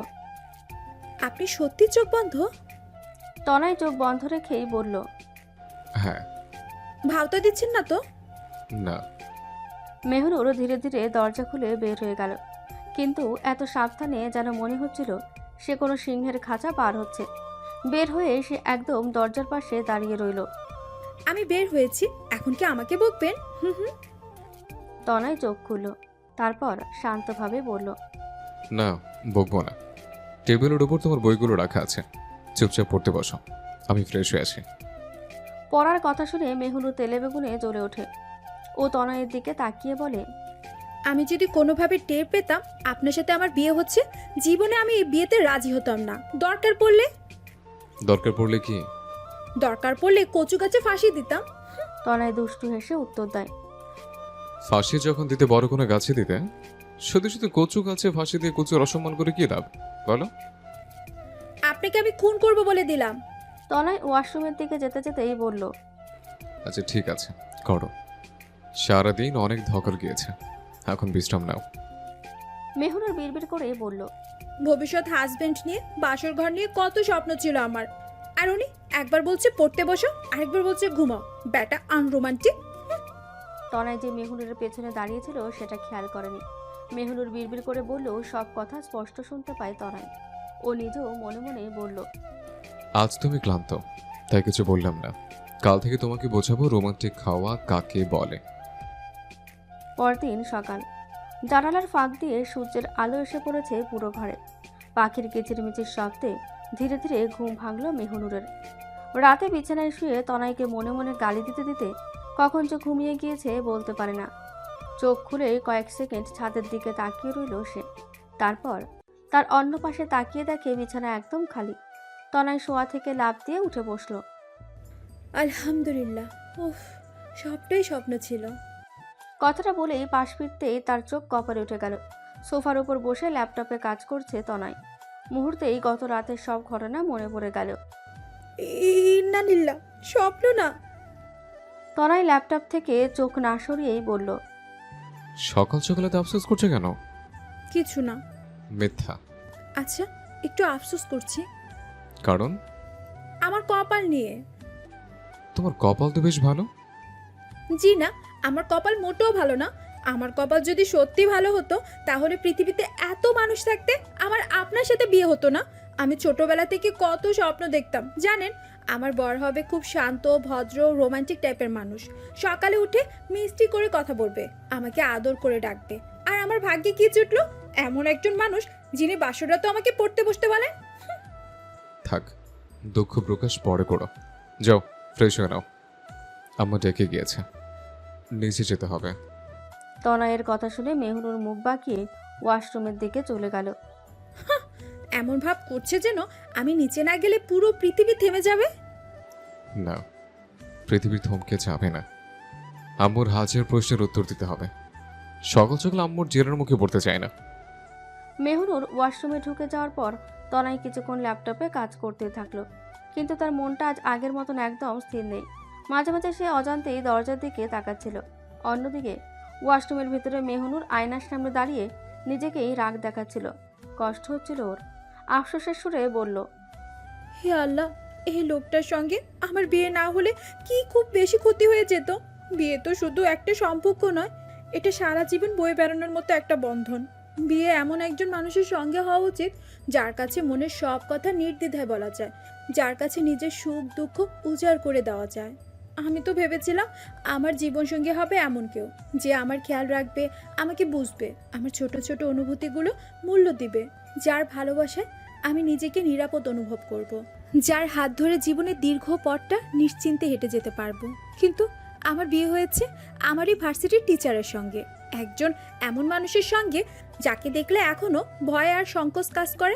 আপনি সত্যি চোখ বন্ধ? তনয় চোখ বন্ধ রেখেই বলল, হ্যাঁ। ভাওতা দিচ্ছেন না তো? না। মেহনুর ধীরে ধীরে দরজা খুলে বের হয়ে গেল, কিন্তু এত সাবধানে যেন মনে হচ্ছিল সে কোনো সিংহের খাঁচা পার হচ্ছে। বের হয়ে সে একদম দরজার পাশে দাঁড়িয়ে রইল। আমি বের হয়েছি, এখন কি আমাকে বকবেন? হুম হুম। তনয় চোখ খুলল, তারপর শান্তভাবে বলল, না, বকবো না। টেবিলের উপর তোমার বইগুলো রাখা আছে, চুপচাপ পড়তে বসো, আমি ফ্রেশ হয়ে আছি। পড়ার কথা শুনে মেহনুর তেলে বেগুনে জ্বলে ওঠে। ও তনয়ের দিকে তাকিয়ে বলে, আমি যদি কোনোভাবে টের পেতাম আপনার সাথে আমার বিয়ে হচ্ছে, জীবনে আমি এই বিয়েতে রাজি হতাম না। দরকার পড়লে কি? দরকার পড়লে কচু গাছে ফাঁসি দিতাম। তনয় দুষ্টু হেসে উত্তর দেয়, ফাঁসি যখন দিতে বড় কোনো গাছে দিতে, শুধু শুধু কচু গাছে ফাঁসি দিয়ে কচুর অসম্মান করে কি লাভ বলো? আপনাকে আমি খুন করব বলে দিলাম। তনয় ওয়াশরুমের দিকে যেতে যেতেই বলল, আচ্ছা ঠিক আছে, করো। সারাদিন অনেক ধকল গিয়েছে, এখন বিশ্রাম নাও। মেহনুর বিড়বিড় করে বলল, ভবিষ্যৎ হাজবেন্ড নিয়ে, বাসর ঘর নিয়ে কত স্বপ্ন ছিল আমার। আর উনি একবার বলছে পড়তে বসো, আরেকবার বলছে ঘুমাও। ব্যাটা আনরোমান্টিক। তনয় যে মেহনুরের পেছনে দাঁড়িয়েছিল সেটা খেয়াল করেনি। মেহনুর বিড়বিড় করে বলল, সব কথা স্পষ্ট শুনতে পায় তনয়। ও নিজেও মনে মনে বলল, আজ তুমি ক্লান্ত, তাই কিছু বললাম না। কাল থেকে তোমাকে বোঝাবো রোমান্টিক খাওয়া কাকে বলে। পরদিন সকাল। জানালার ফাঁক দিয়ে সূর্যের আলো এসে পড়েছে পুরো ঘরে। পাখির কিচিরমিচির শব্দে ধীরে ধীরে ঘুম ভাঙল মেহনুরের। রাতে বিছানায় শুয়ে তনয়কে মনে মনে গালি দিতে দিতে কখন যে ঘুমিয়ে গিয়েছে বলতে পারে না। চোখ খুলে কয়েক সেকেন্ড ছাদের দিকে তাকিয়ে রইল সে। তারপর তার অন্য পাশে তাকিয়ে দেখে বিছানা একদম খালি। তনয় শোয়া থেকে লাফ দিয়ে উঠে বসলো। আলহামদুলিল্লাহ, উফ, সবটাই স্বপ্ন ছিল। কথাটা বলেই পাশ ফিরতেই তার চোখ কপালে উঠে গেল। সোফার উপর বসে ল্যাপটপে কাজ করছে তনয়। মুহূর্তেই গত রাতের সব ঘটনা মনে পড়ে গেল। ইন্নালিল্লাহ, স্বপ্ন না। তনয় ল্যাপটপ থেকে চোখ না সরিয়েই বলল, সকাল সকালে তো আফসোস করছে কেন? কিছু না। মিথ্যা। আচ্ছা, একটু আফসোস করছি কারণ আমার কপাল নিয়ে। তোমার কপাল তো বেশ ভালো। জি না, আমার কপাল মোটেও ভালো না। আমার কপাল যদি সত্যি ভালো হতো তাহলে পৃথিবীতে এত মানুষ থাকতে আমার আপনার সাথে বিয়ে হতো না। আমি ছোটবেলা থেকে কত স্বপ্ন দেখতাম জানেন। আমার বর হবে খুব শান্ত, ভদ্র, রোমান্টিক টাইপের মানুষ। সকালে উঠে মিষ্টি করে কথা বলবে, আমাকে আদর করে ডাকবে। আর আমার ভাগ্যে কি জুটলো, এমন একজন মানুষ যিনি বাসররাতে আমাকে পড়তে বসতে বলেন। থাক, দুঃখ প্রকাশ পরে করো। যাও, ফ্রেশ হয়ে নাও। আম্মা ডেকে গিয়েছে, নিচে যেতে হবে। তনয়ের কথা শুনে মেহনুর মুখ বাঁকিয়ে ওয়াশরুমের দিকে চলে গেল। এমন ভাব করছে যেন আমি নিচে না গেলে পুরো পৃথিবী থেমে যাবে। না, পৃথিবী থমকে যাবে না। আম্মুর হাজার প্রশ্নের উত্তর দিতে হবে। সকাল সকাল আম্মুর জেরার মুখে পড়তে চায় না। মেহনুর ওয়াশরুমে ঢুকে যাওয়ার পর তনয় কিছুক্ষণ ল্যাপটপে কাজ করতে থাকলো, কিন্তু তার মনটা আজ আগের মতন একদম স্থির নেই। মাঝে মাঝে সে অজান্তেই দরজার দিকে তাকাচ্ছিল। অন্যদিকে ওয়াশরুমের ভিতরে মেহনুর আয়নার সামনে দাঁড়িয়ে নিজেকেই রাগ দেখাচ্ছিল। কষ্ট হচ্ছিল ওর। আফসোসের সুরে বলল, হে আল্লাহ, এই লোকটার সঙ্গে আমার বিয়ে না হলে কি খুব বেশি ক্ষতি হয়ে যেত। বিয়ে তো শুধু একটা সম্পর্ক নয়, এটা সারা জীবন বয়ে বেড়ানোর মতো একটা বন্ধন। বিয়ে এমন একজন মানুষের সঙ্গে হওয়া উচিত যার কাছে মনের সব কথা নির্দ্বিধায় বলা যায়, যার কাছে নিজের সুখ দুঃখ উজাড় করে দেওয়া যায়। আমি তো ভেবেছিলাম আমার জীবনসঙ্গী হবে এমন কেউ যে আমার খেয়াল রাখবে, আমাকে বুঝবে, আমার ছোট ছোট অনুভূতিগুলো মূল্য দিবে, যার ভালোবাসায় আমি নিজেকে নিরাপদ অনুভব করব, যার হাত ধরে জীবনের দীর্ঘ পথটা নিশ্চিন্তে হেঁটে যেতে পারবো। কিন্তু আমার বিয়ে হয়েছে আমারই ভার্সিটির টিচারের সঙ্গে, একজন এমন মানুষের সঙ্গে যাকে দেখলে এখনো ভয় আর সংকোচ কাজ করে,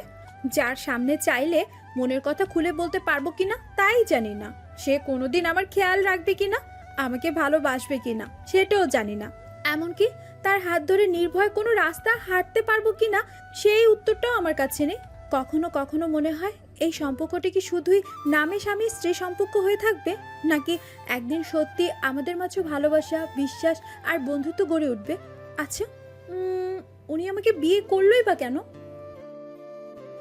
যার সামনে চাইলে মনের কথা খুলে বলতে পারবো কিনা তাই জানি না। সে কোনোদিন আমার খেয়াল রাখবে কিনা, আমাকে ভালোবাসবে কিনা সেটাও জানি না। এমনকি তার হাত ধরে নির্ভয় কোনো রাস্তা হাঁটতে পারবো কিনা সেই উত্তরটাও আমার কাছে নেই। কখনো কখনো মনে হয় এই সম্পর্কটি কি শুধুই নামে স্বামী স্ত্রী সম্পর্ক হয়ে থাকবে, নাকি একদিন সত্যি আমাদের মাঝে ভালোবাসা, বিশ্বাস আর বন্ধুত্ব গড়ে উঠবে। আচ্ছা, উনি আমাকে বিয়ে করলোই বা কেন?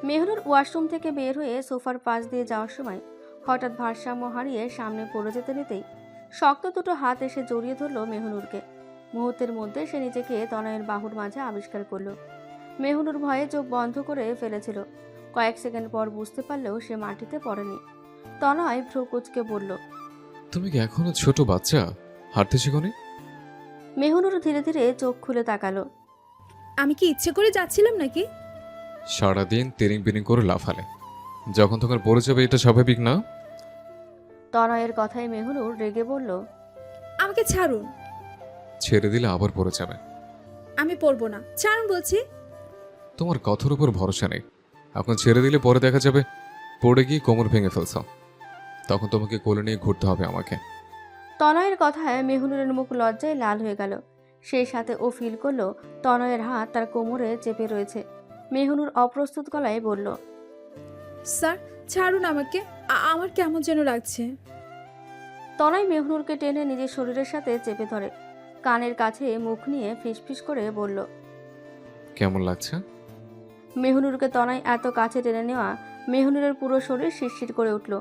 মেহনুর ওয়াশরুম থেকে বের হয়ে সোফার পাশ দিয়ে যাওয়ার সময় হঠাৎ ভারসাম্য হারিয়ে সামনে পড়ে যেতে নিতেই শক্ত দুটো হাত এসে জড়িয়ে ধরল মেহনুরকে। মুহূর্তের মধ্যে সে নিজেকে তনয়ের বাহুর মাঝে আবিষ্কার করলো। মেহনুর ভয়ে চোখ বন্ধ করে ফেলেছিল। কয়েক সেকেন্ড পর বুঝতে পারলেও সে মাটিতে পড়েনি। তনয় ভ্রু কুঁচকে বলল, তুমি কি এখনো ছোট বাচ্চা, হাঁটতে শেখোনি? মেহনুর ধীরে ধীরে চোখ খুলে তাকালো। আমি কি ইচ্ছে করে যাচ্ছিলাম নাকি? সারাদিন তেরিং বিরিং করে লাফালে, যখন তখন পড়ে যাবে, এটা স্বাভাবিক না? তনয়ের কথায় মেহনুর রেগে বলল, আমাকে ছাড়ুন। ছেড়ে দিলে আবার পড়ে যাবে। আমি পড়বো না, ছাড়ুন বলছি। তোমার কথার উপর ভরসা নেই। এখন ছেড়ে দিলে পরে দেখা যাবে পড়ে গিয়ে কোমর ভেঙে ফেলছ, তখন তোমাকে কোলে নিয়ে ঘুরতে হবে আমাকে। তনয়ের কথায় মেহনুরের মুখ লজ্জায় লাল হয়ে গেল। সেই সাথে ও ফিল করলো তনয়ের হাত তার কোমরে চেপে রয়েছে। মেহনুর অপ্রস্তুত গলায় বলল, স্যার ছাড়ুন আমাকে, আমার কেমন যেন লাগছে। তনয় মেহনুরকে টেনে নিজের শরীরের সাথে চেপে ধরে কানের কাছে মুখ নিয়ে ফিসফিস করে বলল, কেমন লাগছে? মেহনুরকে তনয় এত কাছে টেনে নেওয়া মেহনুরের পুরো শরীর শিরশির করে উঠল।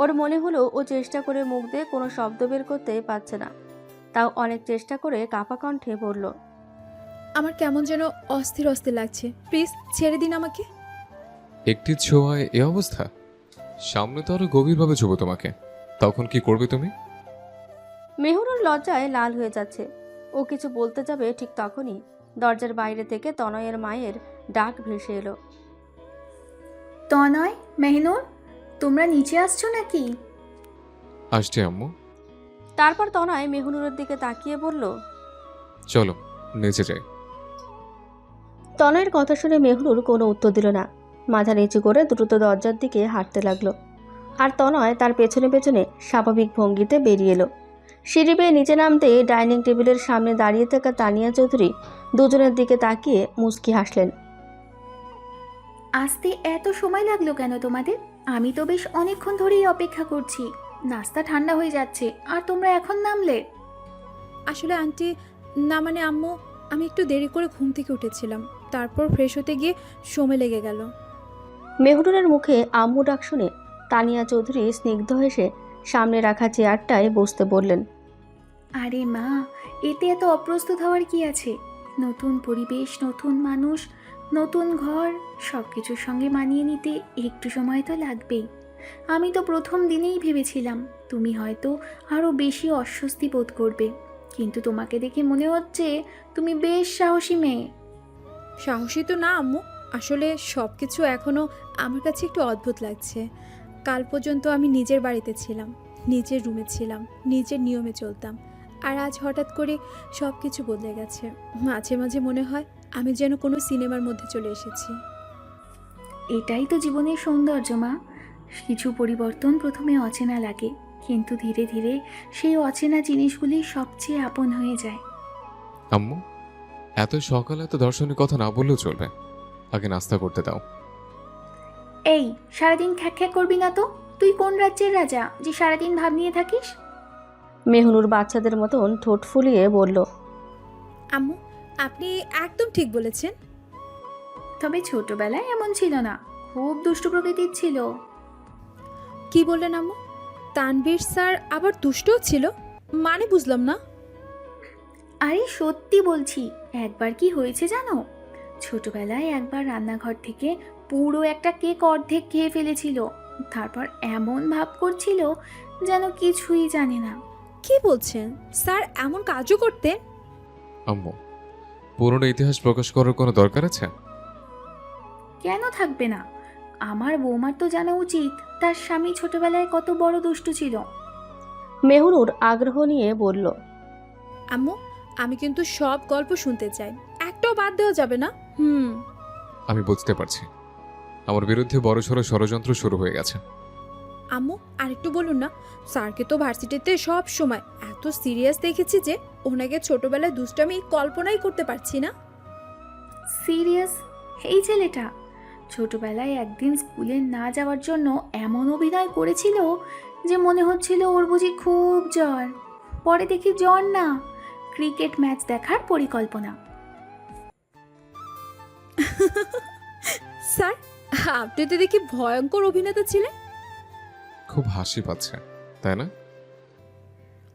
ওর মনে হলো ও চেষ্টা করে মুখ দিয়ে কোনো শব্দ বের করতে পারছে না, তাও অনেক চেষ্টা করে কাঁপা কণ্ঠে বলল, আমার কেমন যেন অস্থির অস্থির লাগছে, প্লিজ ছেড়ে দিন আমাকে। একটি ছোঁয়ায় এ অবস্থা? সামনে তো আরো গভীরভাবে ছোবো তোমাকে, তখন কি করবে তুমি? মেহনুর লজ্জায় লাল হয়ে যাচ্ছে। ও কিছু বলতে যাবে ঠিক তখনই দরজার বাইরে থেকে তনয়ের মায়ের ডাক ভেসে এলো, তনয়। মেহনুর, তোমরা নিচে আসছো নাকি? আসছি আম্মু। তারপর তনয় মেহনুরের দিকে তাকিয়ে বলল। চলো নিচে যাই। তনয়ের কথা শুনে মেহনুর কোনো উত্তর দিল না। মাথা নিচু করে দ্রুত দরজার দিকে হাঁটতে লাগলো। আর তনয় তার পেছনে পেছনে স্বাভাবিক ভঙ্গিতে বেরিয়ে এলো। সিঁড়ি বেয়ে নিচে নামতে ডাইনিং টেবিলের সামনে দাঁড়িয়ে থাকা তানিয়া চৌধুরী দুজনের দিকে তাকিয়ে মুচকি হাসলেন। আসতে এত সময় লাগলো কেন তোমাদের? আমি তো বেশ অনেকক্ষণ ধরেই অপেক্ষা করছি। নাস্তা ঠান্ডা হয়ে যাচ্ছে আর তোমরা এখন নামলে? আসলে আন্টি, না মানে আম্মু, আমি একটু দেরি করে ঘুম থেকে উঠেছিলাম, তারপর ফ্রেশ হতে গিয়ে সময় লেগে গেল। মেহনুরের মুখে আম্মু ডাক শুনে তানিয়া চৌধুরী স্নিগ্ধ হেসে সামনে রাখা চেয়ারটায় বসতে বললেন। আরে মা, এতে এত অপ্রস্তুত হওয়ার কি আছে? নতুন পরিবেশ, নতুন মানুষ, নতুন ঘর, সব কিছুর সঙ্গে মানিয়ে নিতে একটু সময় তো লাগবেই। আমি তো প্রথম দিনেই ভেবেছিলাম তুমি হয়তো আরও বেশি অস্বস্তি বোধ করবে, কিন্তু তোমাকে দেখে মনে হচ্ছে তুমি বেশ সাহসী মেয়ে। সাহসী তো না আম্মু, আসলে সব কিছু এখনও আমার কাছে একটু অদ্ভুত লাগছে। কাল পর্যন্ত আমি নিজের বাড়িতে ছিলাম, নিজের রুমে ছিলাম, নিজের নিয়মে চলতাম, আর আজ হঠাৎ করে সব কিছু বদলে গেছে। মাঝে মাঝে মনে হয় আমি যেন কোনো সিনেমার মধ্যে চলে এসেছি। এটাই তো জীবনের সৌন্দর্য মা। কিছু পরিবর্তন প্রথমে অচেনা লাগে, কিন্তু ধীরে ধীরে সেই অচেনা জিনিসগুলি সবচেয়ে আপন হয়ে যায়। আম্মু, এত সকালে এত দর্শনের কথা না বললেও চলবে। আগে নাস্তা করতে দাও। এই, সারাদিন খ্যাক খ্যাক করবি না তো? তুই কোন রাজ্যের রাজা যে সারাদিন ভাব নিয়ে থাকিস? মেহনুর বাচ্চাদের মতন ঠোঁট ফুলিয়ে বলল। আম্মু, আপনি একদম ঠিক বলেছেন। তবে ছোটবেলায় এমন ছিল না, খুব দুষ্টু প্রকৃতির ছিল। কি বললেন আম্মু? তানভীর স্যার আবার দুষ্টও ছিল? মানে বুঝলাম না। আরে সত্যি বলছি, একবার কি হয়েছে জানো? ছোটবেলায় একবার রান্নাঘর থেকে পুরো একটা কেক অর্ধেক খেয়ে ফেলেছিল। তারপর এমন ভাব করছিল যেন কিছুই জানে না। কি বলছেন? স্যার এমন কাজও করতেন? আম্মু, পুরনো ইতিহাস প্রকাশ করার কোনো দরকার আছে? কেন থাকবে না? আমার বৌমার তো জানা উচিত তার স্বামী ছোটবেলায় কত বড় দুষ্টু ছিল। মেহনুর আগ্রহ নিয়ে বলল। আম্মু, আমি কিন্তু সব গল্প শুনতে চাই, একটাও বাদ দেওয়া যাবে না। আমি বুঝতে পারছি আমার বিরুদ্ধে বড়সড় ষড়যন্ত্র শুরু হয়ে গেছে। আম্মু, আরেকটু বলুন না। স্যারকে তো ভার্সিটিতে সব সময় এত সিরিয়াস দেখেছি যে ওনাকে ছোটবেলায় দুষ্টামি কল্পনাই করতে পারছি না। সিরিয়াস? এই ছেলেটা ছোটবেলায় একদিন স্কুলে না যাওয়ার জন্য এমন অভিনয় করেছিল যে মনে হচ্ছিল ওর বুঝি খুব জ্বর। পরে দেখি জ্বর না, ক্রিকেট ম্যাচ দেখার পরিকল্পনা। স্যার, আপনি তো দেখি ভয়ঙ্কর অভিনেতা ছিলেন। খুব হাসি পাচ্ছে, তাই না?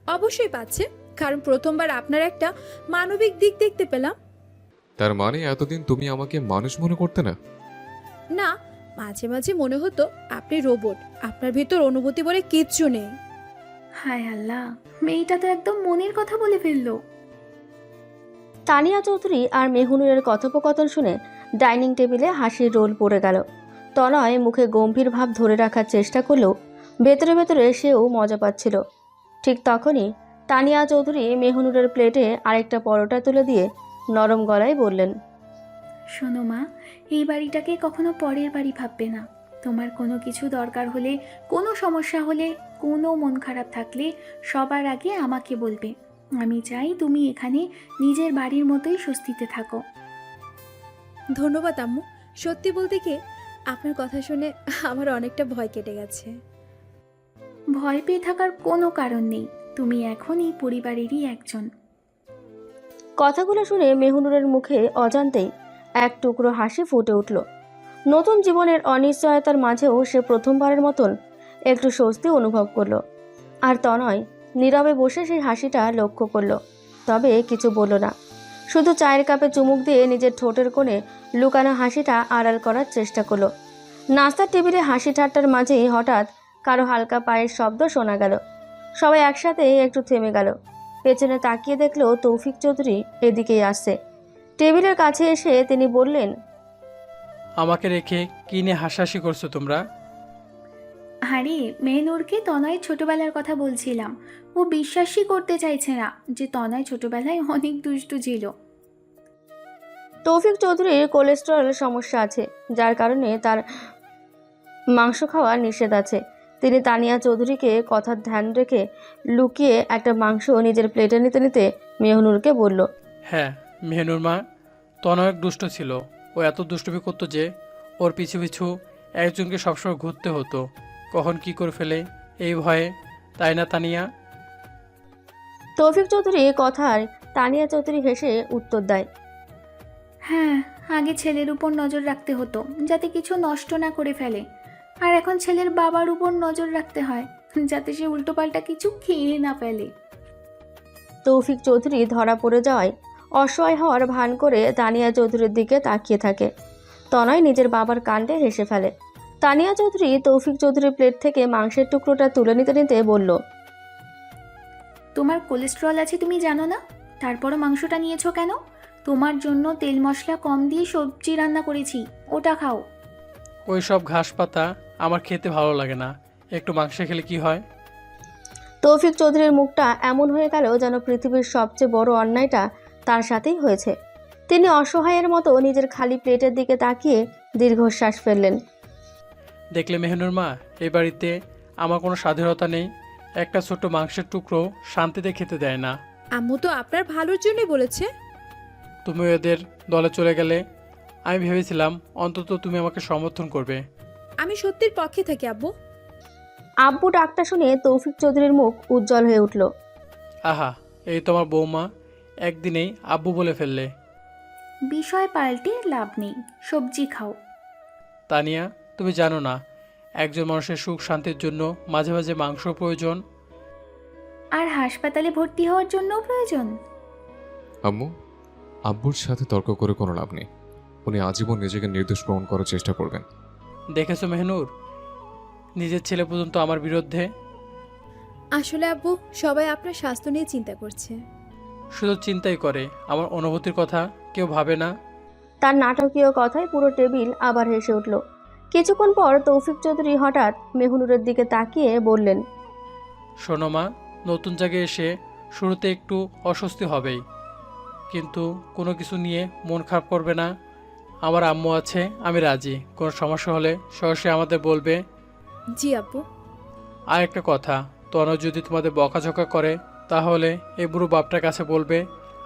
অবশ্যই পাচ্ছে, কারণ প্রথমবার আপনার একটা মানবিক দিক দেখতে পেলাম। তার মানে এতদিন তুমি আমাকে মানুষ মনে করতে না? না, মাঝে মাঝে মনে হতো আপনি রোবট, আপনার ভিতর অনুভূতি বলে কিচ্ছু নেই। হায় আল্লাহ, মেয়েটা তো একদম মনের কথা বলে ফেললো। তানিয়া চৌধুরী আর মেহনুরের কথোপকথন শুনে ডাইনিং টেবিলে হাসির রোল পড়ে গেল। তনয় মুখে গম্ভীর ভাব ধরে রাখার চেষ্টা করলেও ভেতরে ভেতরে সেও মজা পাচ্ছিল। ঠিক তখনই তানিয়া চৌধুরী মেহনুরের প্লেটে আরেকটা পরোটা তুলে দিয়ে নরম গলায় বললেন। শোনো মা, এই বাড়িটাকে কখনো পরের বাড়ি ভাববে না। তোমার কোনো কিছু দরকার হলে, কোনো সমস্যা হলে, কোনো মন খারাপ থাকলে সবার আগে আমাকে বলবে। আমি চাই তুমি এখানে নিজের বাড়ির মতোই স্বস্তিতে থাকো। ধন্যবাদ আম্মু, সত্যি বলতে কি আপনার কথা শুনে আমার অনেকটা ভয় কেটে গেছে। ভয় পেয়ে থাকার কোনো কারণ নেই, তুমি এখন এই পরিবারেরই একজন। কথাগুলো শুনে মেহনুরের মুখে অজান্তেই এক টুকরো হাসি ফুটে উঠল। নতুন জীবনের অনিশ্চয়তার মাঝেও সে প্রথমবারের মতন একটু স্বস্তি অনুভব করলো। আর তনয় নীরবে বসে সেই হাসিটা লক্ষ্য করলো, তবে কিছু বলল না। শুধু চায়ের কাপে চুমুক দিয়ে নিজের ঠোঁটের কোণে লুকানো হাসিটা আড়াল করার চেষ্টা করলো। নাস্তার টেবিলে হাসি ঠাট্টার মাঝেই হঠাৎ কারো হালকা পায়ের শব্দ শোনা গেল। সবাই একসাথে একটু থেমে গেল। পেছনে তাকিয়ে দেখলো তৌফিক চৌধুরী এদিকেই আসছে। টেবিলের কাছে এসে তিনি বললেন। আমাকে রেখে কি নিয়ে হাসাহাসি করছো তোমরা? আরে মেহনুরকে তনয়ের ছোটবেলার কথা বলছিলাম। ও বিশ্বাসই করতে চাইছে না যে তনয় ছোটবেলায় অনেক দুষ্টু ছিল। তৌফিক চৌধুরীর কোলেস্টেরল সমস্যা আছে, যার কারণে তার মাংস খাওয়া নিষেধ আছে। তিনি তানিয়া চৌধুরীকে কথার ধ্যান রেখে লুকিয়ে একটা মাংস নিজের প্লেটে নিতে নিতে মেহনুরকে বলল, হ্যাঁ, মেহনুর মা, তনয় দুষ্ট ছিল। ও এত দুষ্টুমি করতো যে ওর পিছু পিছু একজনকে সবসময় ঘুরতে হতো, কখন কি করে ফেলে এই ভয়ে, তাই না তানিয়া? তৌফিক চৌধুরী কথার তানিয়া চৌধুরী হেসে উত্তর দেয়, হ্যাঁ, আগে ছেলের উপর নজর রাখতে হতো যাতে কিছু নষ্ট না করে ফেলে, আর এখন ছেলের বাবার উপর নজর রাখতে হয় যাতে সে উল্টোপাল্টা কিছু খেয়ে না ফেলে। তৌফিক চৌধুরী ধরা পড়ে যাওয়ায় অসহায় হওয়ার ভান করে তানিয়া চৌধুরীর দিকে তাকিয়ে থাকে। তনয় নিজের বাবার কাণ্ডে হেসে ফেলে। তানিয়া চৌধুরী তৌফিক চৌধুরীর প্লেট থেকে মাংসের টুকরোটা তুলে নিতে নিতে বলল, তোমার কোলেস্ট্রল আছে তুমি জানো না, তারপরও মাংসটা নিয়েছো কেন? তোমার জন্য তেল মশলা কম দিয়ে সবজি রান্না করেছি, ওটা খাও। ওই সব ঘাস পাতা আমার খেতে ভালো লাগে না, একটু মাংস খেলে কি হয়? তৌফিক চৌধুরীর মুখটা এমন হয়ে গেল যেন পৃথিবীর সবচেয়ে বড় অন্যায়টা তার সাথেই হয়েছে। তিনি অসহায়ের মতো নিজের খালি প্লেটের দিকে তাকিয়ে দীর্ঘশ্বাস ফেললেন। দেখলে মেহনুর মা, এই বাড়িতে আমার কোনো স্বাধীনতা নেই, একটা ছোট্ট মাংসের টুকরো শান্তিতে খেতে দেয় না। আম্মু তো আপনার ভালোর জন্যই বলেছে। তুমি এদের দলে চলে গেলে আমি ভেবেছিলাম অন্তত তুমি আমাকে সমর্থন করবে। আমি সত্যির পক্ষে থাকি আব্বু। আব্বু ডাকটা শুনে তৌফিক চৌধুরীর মুখ উজ্জ্বল হয়ে উঠল। আহা, এই তোমার বৌমা একদিনেই আব্বু বলে ফেললে। বিষয় পাল্টে লাভ নেই, সবজি খাও। তানিয়া, তুমি জানো না একজন মানুষের সুখ শান্তির জন্য মাঝে মাঝে মাংস প্রয়োজন। আর হাসপাতালে ভর্তি হওয়ার জন্যও প্রয়োজন। আম্মু, আব্বুর সাথে তর্ক করে কোনো লাভ নেই। উনি আজীবন নিজেকে নির্দোষ প্রমাণ করার চেষ্টা করবেন। দেখেছো মেহনুর, নিজের ছেলে পর্যন্ত আমার বিরুদ্ধে। আসলে আব্বু, সবাই আপনার স্বাস্থ্য নিয়ে চিন্তা করছে। শুধু চিন্তাই করে, আমার অনুভূতির কথা কেউ ভাবে না। তার নাটকীয় কথায় পুরো টেবিল আবার হেসে উঠল। কিছুক্ষণ পর তৌফিক চৌধুরী হঠাৎ মেহনুরের দিকে তাকিয়ে বললেন, শোনো মা, নতুন জায়গায় এসে শুরুতে একটু অস্বস্তি হবেই, কিন্তু কোনো কিছু নিয়ে মন খারাপ করবে না। আমার আম্মু আছে, আমি রাজি। কোনো সমস্যা হলে সরাসরি আমাদের বলবে। জি আব্বু। আর একটা কথা, তনয় যদি তোমাদের বকাঝকা করে তাহলে এই বুড়ো বাপটার কাছে বলবে,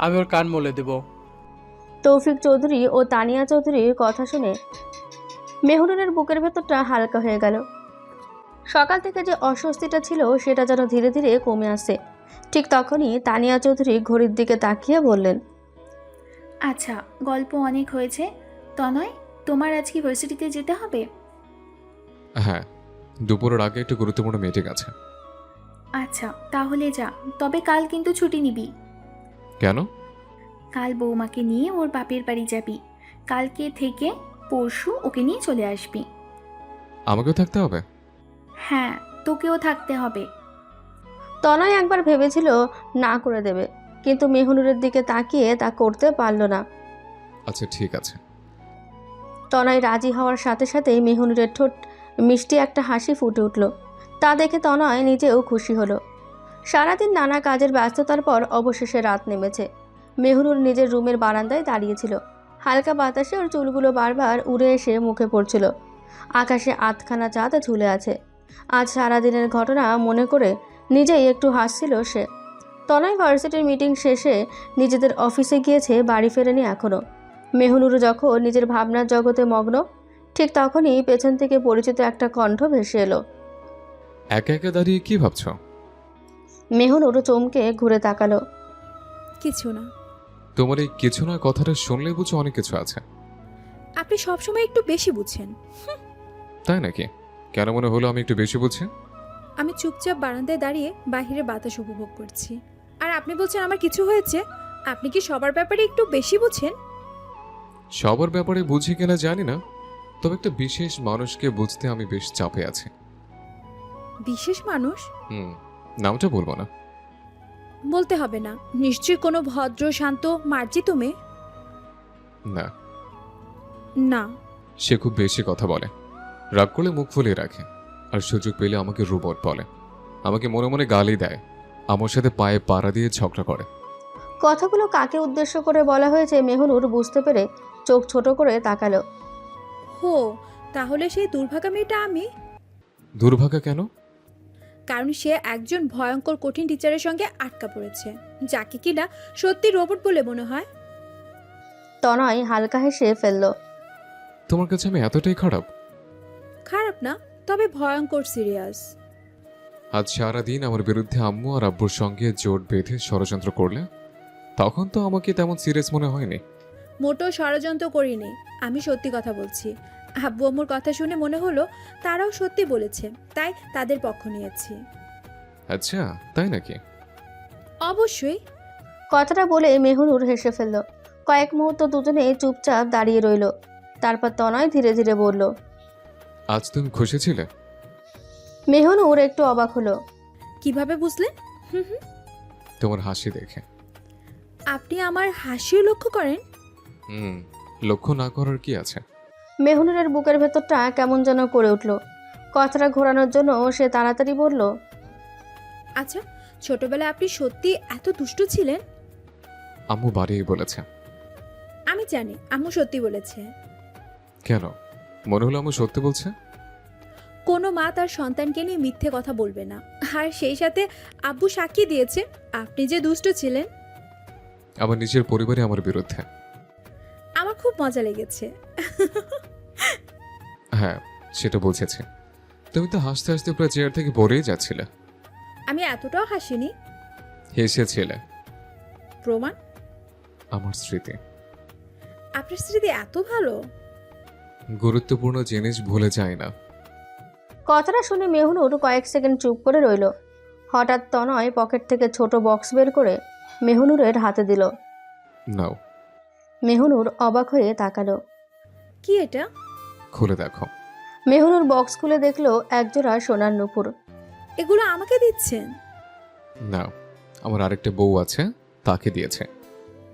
আমি ওর কান মলে দেব। তৌফিক চৌধুরী ও তানিয়া চৌধুরীর কথা শুনে মেহনুরের বুকের ভেতরটা হালকা হয়ে গেল। সকাল থেকে যে অস্বস্তিটা ছিল সেটা যেন ধীরে ধীরে কমে আসছে। ঠিক তখনই তানিয়া চৌধুরী ঘড়ির দিকে তাকিয়ে বললেন, আচ্ছা, গল্প অনেক হয়েছে। তনয়, তোমার আজকে ভার্সিটিতে যেতে হবে? হ্যাঁ, দুপুরের আগে একটু গুরুত্বপূর্ণ মিটিং আছে। আচ্ছা, তাহলে যা, তবে কাল কিন্তু ছুটি নিবি। কেন? কাল বৌমাকে নিয়ে ওর বাপের বাড়ি যাবি। কালকে থেকে পরশু ওকে নিয়ে চলে আসবি। আমাকেও থাকতে হবে? হ্যাঁ, তোকেও থাকতে হবে। তনয় একবার ভেবেছিল না করে দেবে, কিন্তু মেহনুরের দিকে তাকিয়ে তা করতে পারল না। আচ্ছা ঠিক আছে। তনয় রাজি হওয়ার সাথে সাথেই মেহনুরের ঠোঁট মিষ্টি একটা হাসি ফুটে উঠল। তা দেখে তনয় নিজেও খুশি হলো। সারাদিন নানা কাজের ব্যস্ততার পর অবশেষে রাত নেমেছে। মেহনুর নিজের রুমের বারান্দায় দাঁড়িয়েছিল। হালকা বাতাসে ওর চুলগুলো বারবার উড়ে এসে মুখে পড়ছিল। আকাশে আধখানা চাঁদ ঝুলে আছে। আজ সারাদিনের ঘটনা মনে করে নিজেই একটু হাসছিল সে। তনয় ভার্সিটির মিটিং শেষে নিজেদের অফিসে গিয়েছে, বাড়ি ফেরেনি এখনও। মেহনুর যখন নিজের ভাবনার জগতে মগ্ন, ঠিক তখনই পেছন থেকে পরিচিত একটা কণ্ঠ ভেসে এলো। একা একা দাঁড়িয়ে কি ভাবছ? মেহনুর চমকে ঘুরে তাকালো। কিছু না। তোমার এই কিছু না কথাটা শুনলেই বুঝো অনেক কিছু আছে। আপনি সবসময় একটু বেশি বুঝছেন। তাই নাকি? কেন মনে হলো আমি একটু বেশি বুঝি? আমি চুপচাপ বারান্দায় দাঁড়িয়ে বাইরের বাতাস উপভোগ করছি, আর আপনি বলছেন আমার কিছু হয়েছে। আপনি কি সবার ব্যাপারে একটু বেশি বুঝেন? সবার ব্যাপারে বুঝি কিনা জানি না, তবে একটা বিশেষ মানুষকে বুঝতে আমি বেশ চাপে আছি। বিশেষ মানুষ? নামটা বলবো না। বলতে হবে না। নিশ্চয়ই কোনো ভদ্র শান্ত মার্জিত মেয়ে? না। না। সে খুব বেশি কথা বলে, রাগ করলে মুখ ফুলিয়ে রাখে, আর সুযোগ পেলে আমাকে রোবট বলে, আমাকে মনে মনে গালি দেয়, আমার সাথে পায়ে পাড়া দিয়ে ঝগড়া করে। কথাগুলো কাকে উদ্দেশ্য করে বলা হয়েছে মেহনুর বুঝতে পেরে চোখ ছোট করে তাকালো। হো, তাহলে সেই দুর্ভাগা মেয়েটা আমি। দুর্ভাগা কেন? কারণ সে একজন ভয়ঙ্কর কঠিন টিচারের সঙ্গে আটকা পড়েছে, যাকে কিনা সত্যি রোবট বলে মনে হয়। তনয় হালকা হেসে ফেলল। তোমার কাছে আমি এতটাই খারাপ? খারাপ না, তবে ভয়ঙ্কর সিরিয়াস। আজ সারাদিন আমার বিরুদ্ধে আম্মু আর আব্বুর সঙ্গে জোট বেঁধে ষড়যন্ত্র করলে, তখন তো আমাকে তেমন সিরিয়াস মনে হয়নি। মোটো ষড়যন্ত্র করিনি, আমি সত্যি কথা বলছি। আব্বু আম্মুর কথা শুনে মনে হলো তারাও সত্যি বলেছে, তাই তাদের পক্ষ নিয়েছি। আচ্ছা, তাই নাকি? অবশ্যই। কথাটা বলে মেহনুর হেসে ফেলল। কয়েক মুহূর্ত দুজনে চুপচাপ দাঁড়িয়ে রইল। তারপর তনয় ধীরে ধীরে বলল, আজ তুমি খুশি ছিলে? মেহনুর একটু অবাক হলো। কিভাবে বুঝলেন? তোমার হাসি দেখে। আপনি আমার হাসিও লক্ষ্য করেন? লক্ষ্য না করার কি আছে? মেহনুরের বুকের ভেতরটা কেমন যেন করে উঠল। কথাটা ঘোরানোর জন্য সে তাড়াতাড়ি বলল, আচ্ছা, ছোটবেলায় আপনি সত্যি এত দুষ্টু ছিলেন? আম্মু বাড়িয়ে বলেছে। আমি জানি আম্মু সত্যি বলেছে। কেন? মনে হলো আম্মু সত্যি বলছে। কোনো মা তার সন্তানকে নিয়ে মিথ্যে কথা বলবে না, আর সেই সাথে আব্বু সাক্ষী দিয়েছে আপনি যে দুষ্ট ছিলেন। আমার নিজের পরিবারে আমার বিরুদ্ধে। আমার খুব মজা লেগেছে। হ্যাঁ, সেটা বুঝেছি। তুমি তো হাসতে হাসতে প্রায় চেয়ার থেকে পড়েই যাচ্ছিলে। আমি এতটাও হাসিনি। হেসেছিলে। প্রমাণ? আমার স্মৃতি। আপনার স্মৃতি এত ভালো? গুরুত্বপূর্ণ জিনিস ভুলে যায় না। কথাটা শুনে মেহনুর কয়েক সেকেন্ড চুপ করে রইল। হঠাৎ তনয় পকেট থেকে ছোট বক্স বের করে মেহনুরের হাতে দিল। নাও। মেহনুর অবাক হয়ে তাকালো। কি এটা? খুলে দেখো। মেহনুর বক্স খুলে দেখলো একজোড়া সোনার নুপুর। এগুলো আমাকে দিচ্ছেন? নাও, আমার আরেকটা বউ আছে, তাকে দিয়েছে।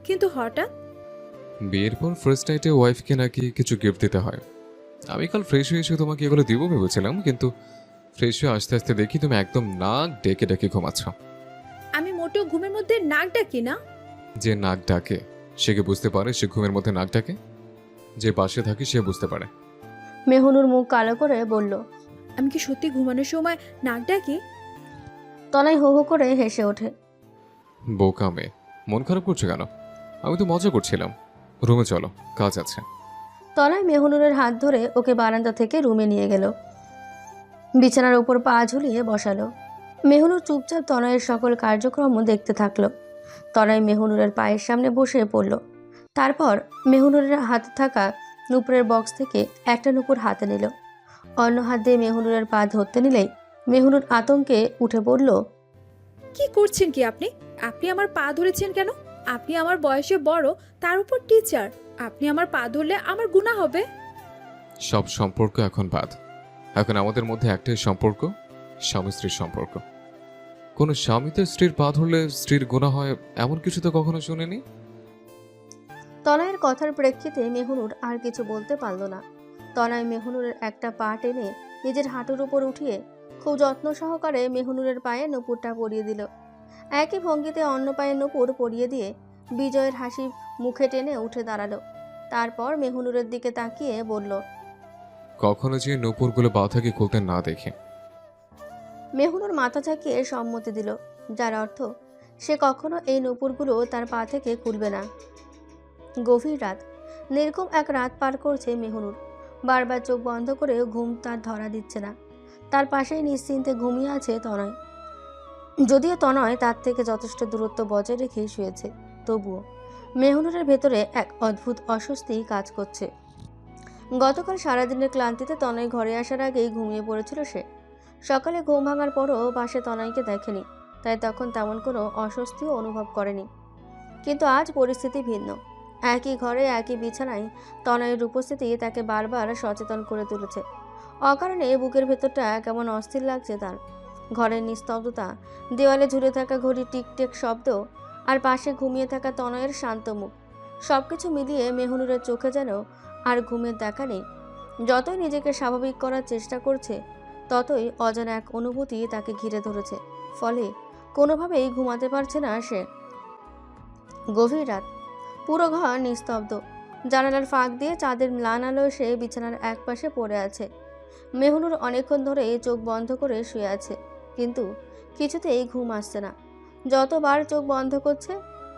কিন্তু হঠাৎ? বিয়ের পর ফার্স্ট নাইটে ওয়াইফকে নাকি কিছু গিফট দিতে হয়। আমি কাল ফ্রেশ হয়ে এসে তোমাকে এগুলো দিব ভেবেছিলাম, কিন্তু ফ্রেশ হয়ে আস্তে আস্তে দেখি তুমি একদম নাক ডেকে ডেকে ঘুমাচ্ছ। আমি মোটেও ঘুমের মধ্যে নাক ডাকি না। যে নাক ডাকে সে কি বুঝতে পারে সে ঘুমের মধ্যে নাক ডাকে? যে পাশে থাকে সে বুঝতে পারে। মেহনুর মুখ কালো করে বলল, আমি কি সত্যি ঘুমানোর সময় নাক ডাকি? তনয় হো হো করে হেসে ওঠে। বোকা মেয়ে, মন খারাপ করছো কেন? আমি তো মজা করছিলাম। রুমে চলো, কাজ আছে। তনয় মেহনুরের হাত ধরে ওকে বারান্দা থেকে রুমে নিয়ে গেল। বিছানার উপর পা ঝুলিয়ে বসালো। মেহনুর চুপচাপ তনয়ের সকল কার্যক্রম দেখতে থাকলো। তনয় মেহনুরের পায়ের সামনে বসে পড়ল। তারপর মেহনুরের হাতে থাকা নুপুরের বক্স থেকে একটা নুপুর হাতে নিল। অন্য হাত দিয়ে মেহনুরের পা ধরতে নিলেই মেহনুর আতঙ্কে উঠে পড়ল। কি করছেন কি আপনি? আপনি আমার পা ধরেছেন কেন? আপনি আমার বয়সে বড়, তার উপর টিচার। আপনি আমার পা ধরলে আমার গুনাহ হবে। সব সম্পর্ক এখন বাদ। এখন আমাদের মধ্যে একটাই সম্পর্ক, স্বামী স্ত্রীর সম্পর্ক। কোনো স্বামী তো স্ত্রীর পা ধরলে স্ত্রীর গুনাহ হয়, এমন কিছু তো কখনো শুনিনি। তনয়ের কথার প্রেক্ষিতে মেহনুর আর কিছু বলতে পারল না। তনয় মেহনুরের একটা পা টেনে নিজের হাঁটুর উপর উঠিয়ে খুব যত্ন সহকারে মেহনুরের পায়ে নুপুরটা পরিয়ে দিল। একই ভঙ্গিতে অন্য পায়ে নুপুর পরিয়ে দিয়ে বিজয়ের হাসি মুখে টেনে উঠে দাঁড়ালো। তারপর মেহনুরের দিকে তাকিয়ে বলল, কখনো যে নূপুরগুলো পা থেকে খুলতে না দেখে। মেহনুর মাথা ঝাঁকিয়ে সম্মতি দিল, যার অর্থ সে কখনো এই নুপুরগুলো তার পা থেকে খুলবে না। গভীর রাত, নির্ঘুম এক রাত পার করছে মেহনুর। বারবার চোখ বন্ধ করেও ঘুম তার ধরা দিচ্ছে না। তার পাশেই নিশ্চিন্তে ঘুমিয়ে আছে তনয়। যদিও তনয় তার থেকে যথেষ্ট দূরত্ব বজায় রেখে শুয়েছে, তবুও মেহনুরের ভেতরে এক অদ্ভুত অস্বস্তি কাজ করছে। গতকাল সারাদিনের ক্লান্তিতে তনয় ঘরে আসার আগেই ঘুমিয়ে পড়েছিল সে। সকালে ঘুম ভাঙার পরও পাশে তনয়কে দেখেনি, তাই তখন তেমন কোনো অস্বস্তিও অনুভব করেনি। কিন্তু আজ পরিস্থিতি ভিন্ন। একই ঘরে একই বিছানায় তনয়ের উপস্থিতি তাকে বারবার সচেতন করে তুলেছে। অকারণে বুকের ভেতরটা কেমন অস্থির লাগছে তার। ঘরের নিস্তব্ধতা, দেওয়ালে ঝুলে থাকা ঘড়ির টিকটেক শব্দ, আর পাশে ঘুমিয়ে থাকা তনয়ের শান্ত মুখ, সবকিছু মিলিয়ে মেহনুরের চোখে যেন আর ঘুমের দেখা নেই। যতই নিজেকে স্বাভাবিক করার চেষ্টা করছে, ততই অজানা এক অনুভূতি তাকে ঘিরে ধরেছে, ফলে কোনোভাবেই ঘুমাতে পারছে না সে। গভীর রাত, পুরো ঘর নিস্তব্ধ। জানালার ফাঁক দিয়ে চাঁদের ম্লান আলো এসে বিছানার একপাশে পড়ে আছে। মেহনুর অনেকক্ষণ ধরে চোখ বন্ধ করে শুয়ে আছে, কিন্তু কিছুতেই ঘুম আসছে না। যতবার চোখ বন্ধ করছে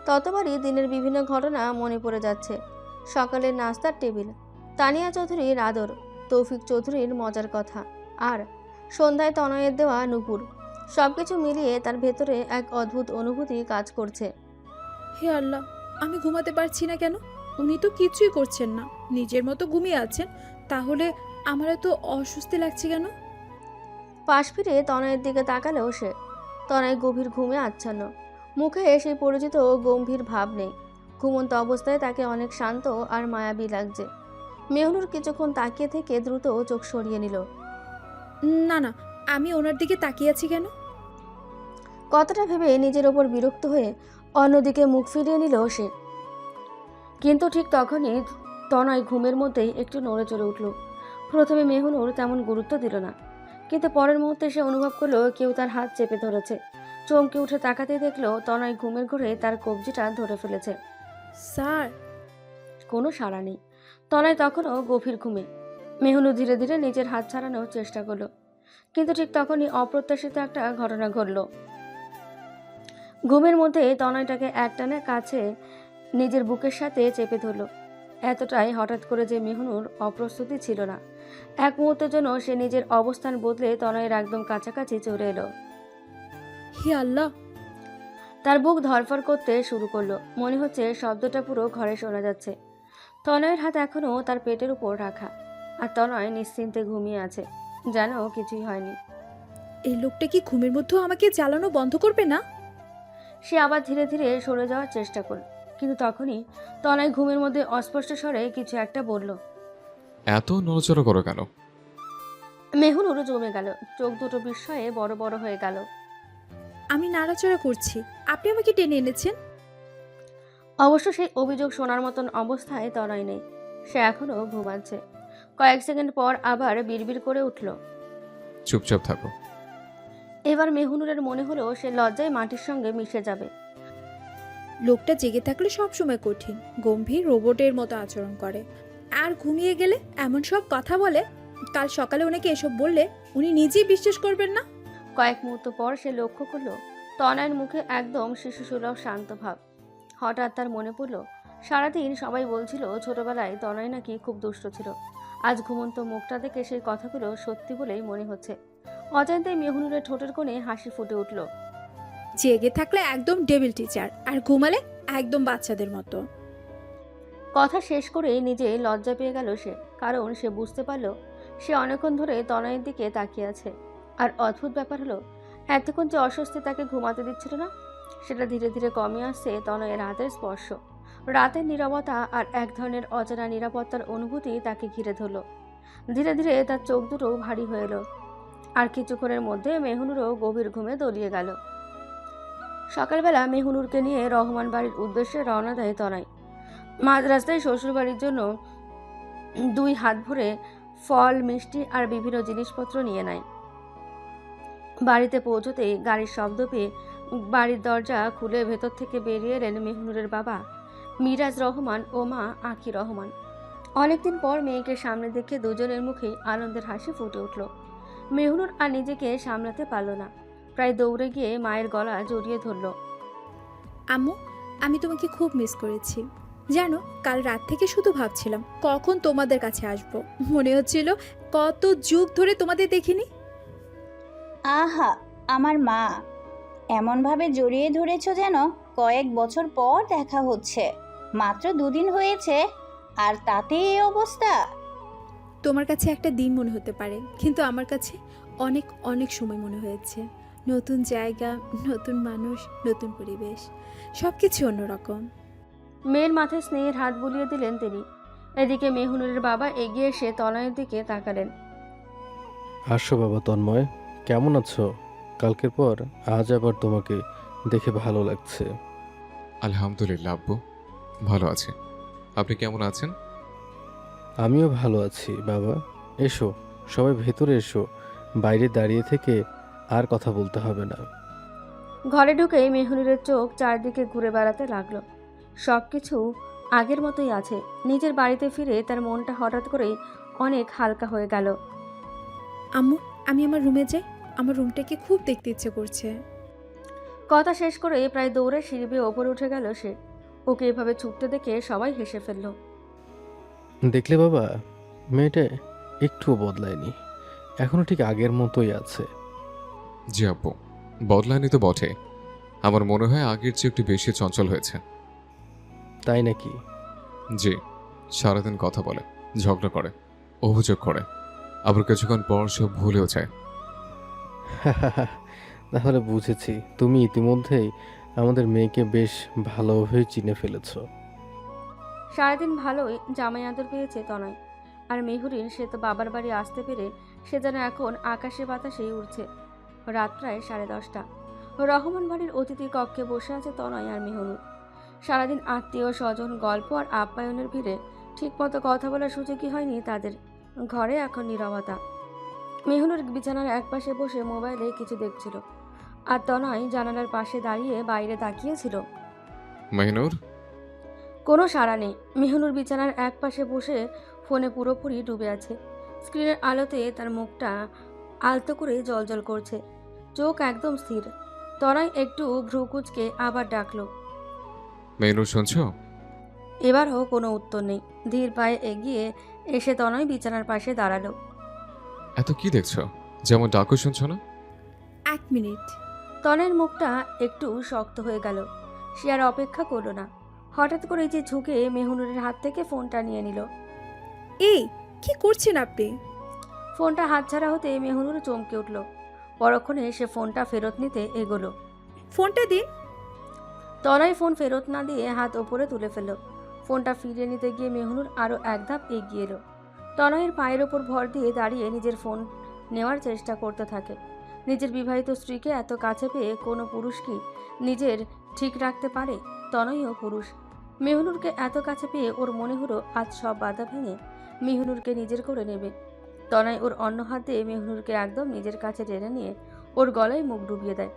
ততবারই দিনের বিভিন্ন ঘটনা মনে পড়ে যাচ্ছে। সকালের নাস্তার টেবিল, তানিয়া চৌধুরীর আদর, তৌফিক চৌধুরীর মজার কথা, আর সন্ধ্যায় তনয়ের দেওয়া নুপুর। সবকিছু মিলিয়ে তার ভেতরে এক অদ্ভুত অনুভূতি কাজ করছে। হে আল্লাহ, আমি ঘুমাতে পারছি না কেন? উনি তো কিছুই করছেন না, নিজের মতো ঘুমিয়ে আছেন, তাহলে আমার এত অস্বস্তি লাগছে কেন? পাশ ফিরে তনয়ের দিকে তাকালেও সে, তনয় গভীর ঘুমে আচ্ছন্ন, মুখে সেই পরিচিত গম্ভীর ভাব নেই। ঘুমন্ত অবস্থায় তাকে অনেক শান্ত আর মায়াবী লাগছে। মেহনুর কিছুক্ষণ তাকিয়ে থেকে দ্রুত চোখ সরিয়ে নিল। না না, আমি ওনার দিকে তাকিয়ে আছি কেন? কথাটা ভেবে নিজের ওপর বিরক্ত হয়ে অন্যদিকে মুখ ফিরিয়ে নিল সে। কিন্তু ঠিক তখনই তনয় ঘুমের মধ্যেই একটু নড়ে চড়ে উঠল। প্রথমে মেহনুর তেমন গুরুত্ব দিল না, কিন্তু পরের মুহূর্তে সে অনুভব করলো কেউ তার হাত চেপে ধরেছে। চমকে উঠে তাকাতে দেখলো তনয় ঘুমের ঘরে তার কবজিটা ধরে ফেলেছে। স্যার। কোনো সাড়া নেই। তনয় তখনও গভীর ঘুমে। মেহনুর ধীরে ধীরে নিজের হাত ছাড়ানোর চেষ্টা করলো, কিন্তু ঠিক তখনই অপ্রত্যাশিত একটা ঘটনা ঘটল। ঘুমের মধ্যে তনয়টাকে একটানে কাছে নিজের বুকের সাথে চেপে ধরল। এতটাই হঠাৎ করে যে মেহনুর অপ্রস্তুতি ছিল না। এক মুহূর্তের জন্য সে নিজের অবস্থান বদলে তনয়ের একদম কাছাকাছি চলে এলো। হে আল্লাহ! তার বুক ধরফর করতে শুরু করলো, মনে হচ্ছে শব্দটা পুরো ঘরে শোনা যাচ্ছে। তনয়ের হাত এখনও তার পেটের উপর রাখা, আর তনয় নিশ্চিন্তে ঘুমিয়ে আছে, যেন কিছুই হয়নি। এই লোকটা কি ঘুমের মধ্যেও আমাকে জ্বালানো বন্ধ করবে না? সে আবার ধীরে ধীরে সরে যাওয়ার চেষ্টা করল, কিন্তু তখনই তনয় ঘুমের মধ্যে অস্পষ্ট স্বরে কিছু একটা বলল। এত নড়াচড়া করো কেন? মেহুনুর জমে গেল, চোখ দুটো বিস্ময়ে বড় বড় হয়ে গেল। আমি নাড়াচাড়া করছি, আপনি আমাকে টেনে এনেছেন। অবশ্য সেই অভিযোগ শোনার মতন অবস্থায় তনয় নেই, সে এখনো ঘুমাচ্ছে। কয়েক সেকেন্ড পর আবার বিড়বিড় করে উঠল। চুপচাপ থাকো। এবার মেহুনুরের মনে হলো সে লজ্জায় মাটির সঙ্গে মিশে যাবে। লোকটা জেগে থাকলে সবসময় কঠিন, গম্ভীর, রোবটের মতো আচরণ করে, আর ঘুমিয়ে গেলে এমন সব কথা বলে। কাল সকালে ওনাকে এসব বললে উনি নিজেই বিশ্বাস করবেন না। কয়েক মুহূর্ত পর সে লক্ষ্য করলো তনয়ের মুখে একদম শিশুসুলভ শান্ত ভাব। হঠাৎ তার মনে পড়ল সারাদিন সবাই বলছিল ছোটবেলায় তনয় নাকি খুব দুষ্ট ছিল। আজ ঘুমন্ত মুখটা দেখে সেই কথাগুলো সত্যি বলেই মনে হচ্ছে। অজান্তেই মেহুনুরের ঠোঁটের কোণে হাসি ফুটে উঠল। জেগে থাকলে একদম ডেভিল টিচার, আর ঘুমালে একদম বাচ্চাদের মতো। কথা শেষ করে নিজে লজ্জা পেয়ে গেল সে, কারণ সে বুঝতে পারল সে অনেকক্ষণ ধরে তনয়ের দিকে তাকিয়ে আছে। আর অদ্ভুত ব্যাপার হলো, এতক্ষণ যে অস্বস্তি তাকে ঘুমাতে দিচ্ছিল না, সেটা ধীরে ধীরে কমে আসছে তনয়ের হাতের স্পর্শ। রাতের নীরবতা আর এক ধরনের অজানা নিরাপত্তার অনুভূতি তাকে ঘিরে ধরল। ধীরে ধীরে তার চোখ দুটো ভারী হয়ে এলো, আর কিছুক্ষণের মধ্যে মেহুনুরও গভীর ঘুমে তলিয়ে গেল। সকালবেলা মেহুনুরকে নিয়ে রহমান বাড়ির উদ্দেশ্যে রওনা দেয় তনয়। মাঝ রাস্তায় শ্বশুরবাড়ির জন্য 2 হাত ভরে ফল, মিষ্টি আর বিভিন্ন জিনিসপত্র নিয়ে নেয়। বাড়িতে পৌঁছতেই গাড়ির শব্দ পেয়ে বাড়ির দরজা খুলে ভেতর থেকে বেরিয়ে এলেন মেহুনুরের বাবা মিরাজ রহমান ও মা আঁখি রহমান। অনেকদিন পর মেয়েকে সামনে দেখে দুজনের মুখেই আনন্দের হাসি ফুটে উঠল। মেহুনুর আর নিজেকে সামলাতে পারল না, প্রায় দৌড়ে গিয়ে মায়ের গলা জড়িয়ে ধরল। আম্মু, আমি তোমাকে খুব মিস করেছি জানো। কাল রাত থেকে শুধু ভাবছিলাম কখন তোমাদের কাছে আসব। মনে হচ্ছিল কত যুগ ধরে তোমাদের দেখিনি। আহা, আমার মা, এমনভাবে জড়িয়ে ধরেছ যেন কয়েক বছর পর দেখা হচ্ছে। মাত্র 2 দিন হয়েছে, আর তাতে এই অবস্থা। তোমার কাছে একটা দিন মনে হতে পারে, কিন্তু আমার কাছে অনেক অনেক সময় মনে হয়েছে। নতুন জায়গা, নতুন মানুষ, নতুন পরিবেশ, সব কিছু অন্যরকম। মেয়ের মাথায় স্নেহের হাত বুলিয়ে দিলেন তিনি। এদিকে মেহুনুরের বাবা এগিয়ে এসে তনয়ের দিকে তাকালেন। আসো বাবা তন্ময়, কেমন আছো? কালকের পর আজ আবার তোমাকে দেখে ভালো লাগছে। আলহামদুলিল্লাহ আব্বু, ভালো আছি। আপনি কেমন আছেন? আমিও ভালো আছি বাবা। এসো, সবাই ভেতরে এসো, বাইরে দাঁড়িয়ে থেকে আর কথা বলতে হবে না। ঘরে ঢুকেই মেহনুরের চোখ চারদিকে ঘুরে বেড়াতে লাগলো। সব কিছু আগের মতোই আছে। নিজের বাড়িতে ফিরে তার মনটা হঠাৎ করেই অনেক হালকা হয়ে গেল। আম্মু, আমি আমার রুমে যাই, আমার রুমটাকে খুব দেখতে ইচ্ছে করছে। কথা শেষ করে প্রায় দৌড়ে সিঁড়ি বেয়ে ওপরে উঠে গেল সে। ওকে এভাবে ছুটতে দেখে সবাই হেসে ফেলল। দেখলে বাবা, মেয়েটা একটুও বদলায়নি, এখনো ঠিক আগের মতোই আছে। জি আব্বু, বদলায়নি তো বটে। আমার মনে হয় আগের চেয়ে একটু বেশি চঞ্চল হয়েছে। তাই নাকি? জি, সারাদিন কথা বলে, ঝগড়া করে, অভিযোগ করে, আবার কিছুক্ষণ পর সব ভুলেও যায়। তাহলে বুঝেছি, তুমি ইতিমধ্যেই আমাদের মেয়েকে বেশ ভালোভাবে চিনে ফেলেছ। সারাদিন ভালোই জামাই আদর পেয়েছে তনয়। আর মেহুরিন, সে তো বাবার বাড়ি আসতে পেরে সে যেন এখন আকাশে বাতাসেই উড়ছে। রাত প্রায় 10:30। রহমান বাড়ির অতিথি কক্ষে বসে আছে তনয় আর মেহনুর। সারাদিন আত্মীয় স্বজন, গল্প আর আপ্যায়নের ভিড়ে ঠিকমতো কথা বলার সুযোগই হয়নি তাদের। ঘরে এখন নীরবতা। মেহনুর বিছানার একপাশে বসে মোবাইলে কিছু দেখছিল, আর তনয় জানালার পাশে দাঁড়িয়ে বাইরে তাকিয়েছিল। মেহনুর, কোনো সাড়া নেই। মেহনুর বিছানার একপাশে বসে ফোনে পুরোপুরি ডুবে আছে। স্ক্রিনের আলোতে তার মুখটা আলতো করে জ্বলজ্বল করছে, চোখ একদম স্থির। তনয় একটু ভ্রুকুচকে আবার ডাকলো। মেহনুর শুনছো? এবারও কোনো উত্তর নেই। ধীর পায়ে এগিয়ে এসে তনয় বিছানার পাশে দাঁড়ালো। এত কি দেখছো? যেমন ডাকো শুনছো না? 1 মিনিট। তনয়ের মুখটা একটু শক্ত হয়ে গেল। সে আর অপেক্ষা করলো না। হঠাৎ করে যে ঝুঁকে মেহনুরের হাত থেকে ফোনটা নিয়ে নিল। এই, কি করছেন আপনি? ফোনটা হাতছাড়া হতে মেহনুর চমকে উঠল। পরক্ষণে সে ফোনটা ফেরত নিতে এগোলো। ফোনটা দিন। তনয় ফোন ফেরত না দিয়ে হাত ওপরে তুলে ফেলল। ফোনটা ফিরিয়ে নিতে গিয়ে মেহনুর আরও এক ধাপ এগিয়ে এলো। তনয়ের পায়ের ওপর ভর দিয়ে দাঁড়িয়ে নিজের ফোন নেওয়ার চেষ্টা করতে থাকে। নিজের বিবাহিত স্ত্রীকে এত কাছে পেয়ে কোনো পুরুষ কি নিজের ঠিক রাখতে পারে? তনয়ও পুরুষ। মেহনুরকে এত কাছে পেয়ে ওর মনে হলো আজ সব বাধা ভেঙে মেহনুরকে নিজের করে নেবে। তনয় ওর অন্য হাত দিয়ে মেহনুরকে একদম নিজের কাছে টেনে নিয়ে ওর গলায় মুখ ডুবিয়ে দেয়।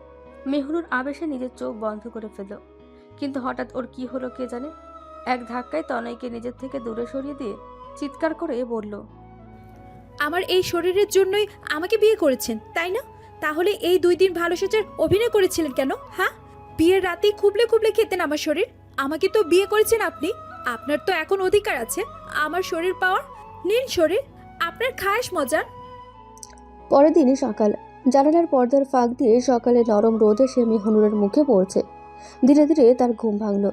মেহনুর আবেশে নিজের চোখ বন্ধ করে ফেলল। কিন্তু হঠাৎ ওর কি হলো কে জানে, এক ধাক্কায় তনয়কে নিজের থেকে দূরে সরিয়ে দিয়ে চিৎকার করে বলল, আমার এই শরীরের জন্যই আমাকে বিয়ে করেছেন, তাই না? তাহলে এই 2 দিন ভালো সেজার অভিনয় করেছিলেন কেন? হ্যাঁ, বিয়ের রাতেই খুবলে খুবলে খেতেন আমার শরীর। আমাকে তো বিয়ে করেছেন আপনি, আপনার তো এখন অধিকার আছে আমার শরীর পাওয়ার। নিন শরীর, আপনার খায়েশ মজার। পরের দিনই সকাল। জানালার পর্দার ফাঁক দিয়ে সকালে নরম রোদ এসে মেহনুরের মুখে পড়ছে। ধীরে ধীরে তার ঘুম ভাঙল।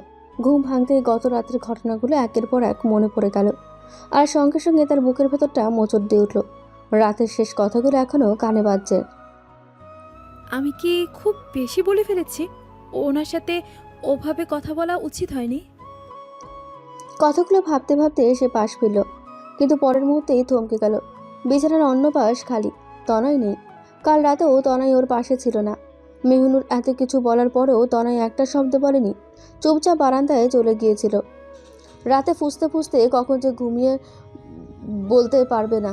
ঘুম ভাঙতে গত রাতের ঘটনাগুলো একের পর এক মনে পড়ে গেল, আর সঙ্গে সঙ্গে তার বুকের ভেতরটা মোচড় দিয়ে উঠল। রাতের শেষ কথাগুলো এখনো কানে বাজছে। আমি কি খুব বেশি বলে ফেলেছি? ওনার সাথে ওভাবে কথা বলা উচিত হয়নি। কথাগুলো ভাবতে ভাবতে সে পাশ ফিরল, কিন্তু পরের মুহূর্তেই থমকে গেল। বিছানার অন্য পাশ খালি, তনয় নেই। কাল রাতেও তনয় ওর পাশে ছিল না। মেহনুর এত কিছু বলার পরেও তনয় একটা শব্দ বলেনি, চুপচাপ বারান্দায় চলে গিয়েছিল। রাতে ফুসতে ফুসতে কখন যে ঘুমিয়ে বলতে পারবে না।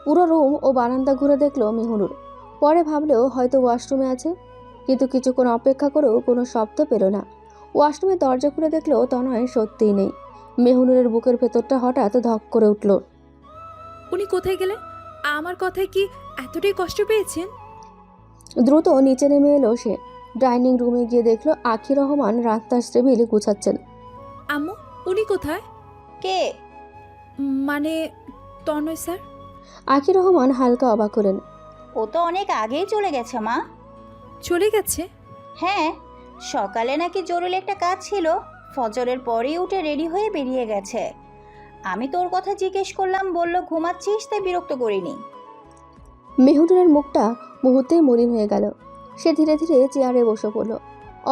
পুরো রুম ও বারান্দা ঘুরে দেখলো মেহনুর। পরে ভাবলেও হয়তো ওয়াশরুমে আছে, কিন্তু কিছুক্ষণ অপেক্ষা করেও কোনো শব্দ পেল না। ওয়াশরুমে দরজা খুলে দেখলো তনয় সত্যিই নেই। মেহনুরের বুকের ভেতরটা হঠাৎ ধক করে উঠল। উনি কোথায় গেলেন? আমার কথায় কি এতটাই কষ্ট পেয়েছেন? দ্রুত নিচে নেমে এলো সে। ডাইনিং রুমে গিয়ে দেখলো আখি রহমান রাস্তার টেবিল গুছাচ্ছেন। আম্মু, উনি কোথায়? কে? মানে তনয় স্যার। আখি রহমান হালকা অবাক হলেন। ও তো অনেক আগেই চলে গেছে মা। চলে গেছে? হ্যাঁ, সকালে নাকি জরুরি একটা কাজ ছিল, ফজরের পরেই উঠে রেডি হয়ে বেরিয়ে গেছে। আমি তোর কথা জিজ্ঞেস করলাম, বলল ঘুমাচ্ছিস, তাই বিরক্ত করিনি। মেহনুরের মুখটা মুহূর্তেই মলিন হয়ে গেল। সে ধীরে ধীরে চেয়ারে বসে পড়ল।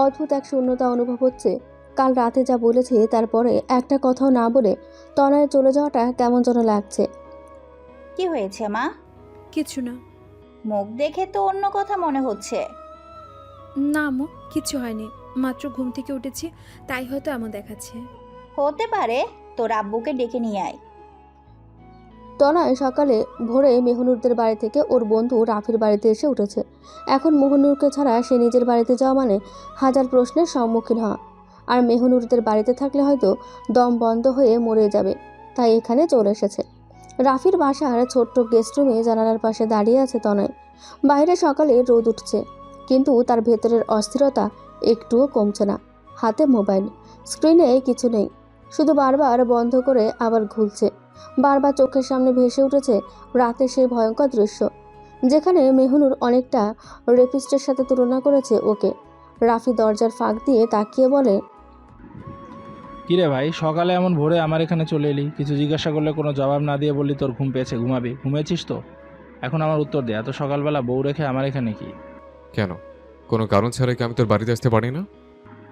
অদ্ভুত এক শূন্যতা অনুভব হচ্ছে। কাল রাতে যা বলেছে তারপরে একটা কথাও না বলে তনয়ের চলে যাওয়াটা কেমন যেন লাগছে। কি হয়েছে মা? কিছু না। মুখ দেখে তো অন্য কথা মনে হচ্ছে। না আম্মু, কিছু হয়নি, মাত্র ঘুম থেকে উঠেছি, তাই হয়তো এমন দেখাচ্ছে। হতে পারে, তোর আব্বুকে ডেকে নিয়ে আয়। তনয় সকালে ভোরে মেহনুরদের বাড়ি থেকে ওর বন্ধু রাফির বাড়িতে এসে উঠেছে। এখন মেহনুরকে ছাড়া সে নিজের বাড়িতে যাওয়া মানে হাজার প্রশ্নের সম্মুখীন হওয়া। আর মেহনুরদের বাড়িতে থাকলে হয়তো দম বন্ধ হয়ে মরে যাবে, তাই এখানে চলে এসেছে। রাফির বাসার ছোট্ট গেস্ট রুমে জানালার পাশে দাঁড়িয়ে আছে তনয়। বাইরে সকালে রোদ উঠছে, কিন্তু তার ভেতরের অস্থিরতা একটুও কমছে না। হাতে মোবাইল, স্ক্রিনে কিছু নেই, শুধু বারবার বন্ধ করে আবার খুলছে। বারবার চোখের সামনে ভেসে উঠেছে রাতের সেই ভয়ঙ্কর দৃশ্য, যেখানে মেহনুর অনেকটা রেপিস্টের সাথে তুলনা করেছে ওকে। রাফি দরজার ফাঁক দিয়ে তাকিয়ে বলে, কিরে ভাই, সকালে এমন ভোরে আমার এখানে চলে এলি? কিছু জিজ্ঞাসা করলে কোনো জবাব না দিয়ে বললি তোর ঘুম পেয়েছে, ঘুমাবি। ঘুমিয়েছিস তো? এখন আমার উত্তর দে, এত সকালবেলা বউ রেখে আমার এখানে কি? কেন, কোনো কারণ ছাড়া কি আমি তোর বাড়িতে আসতে পারি না?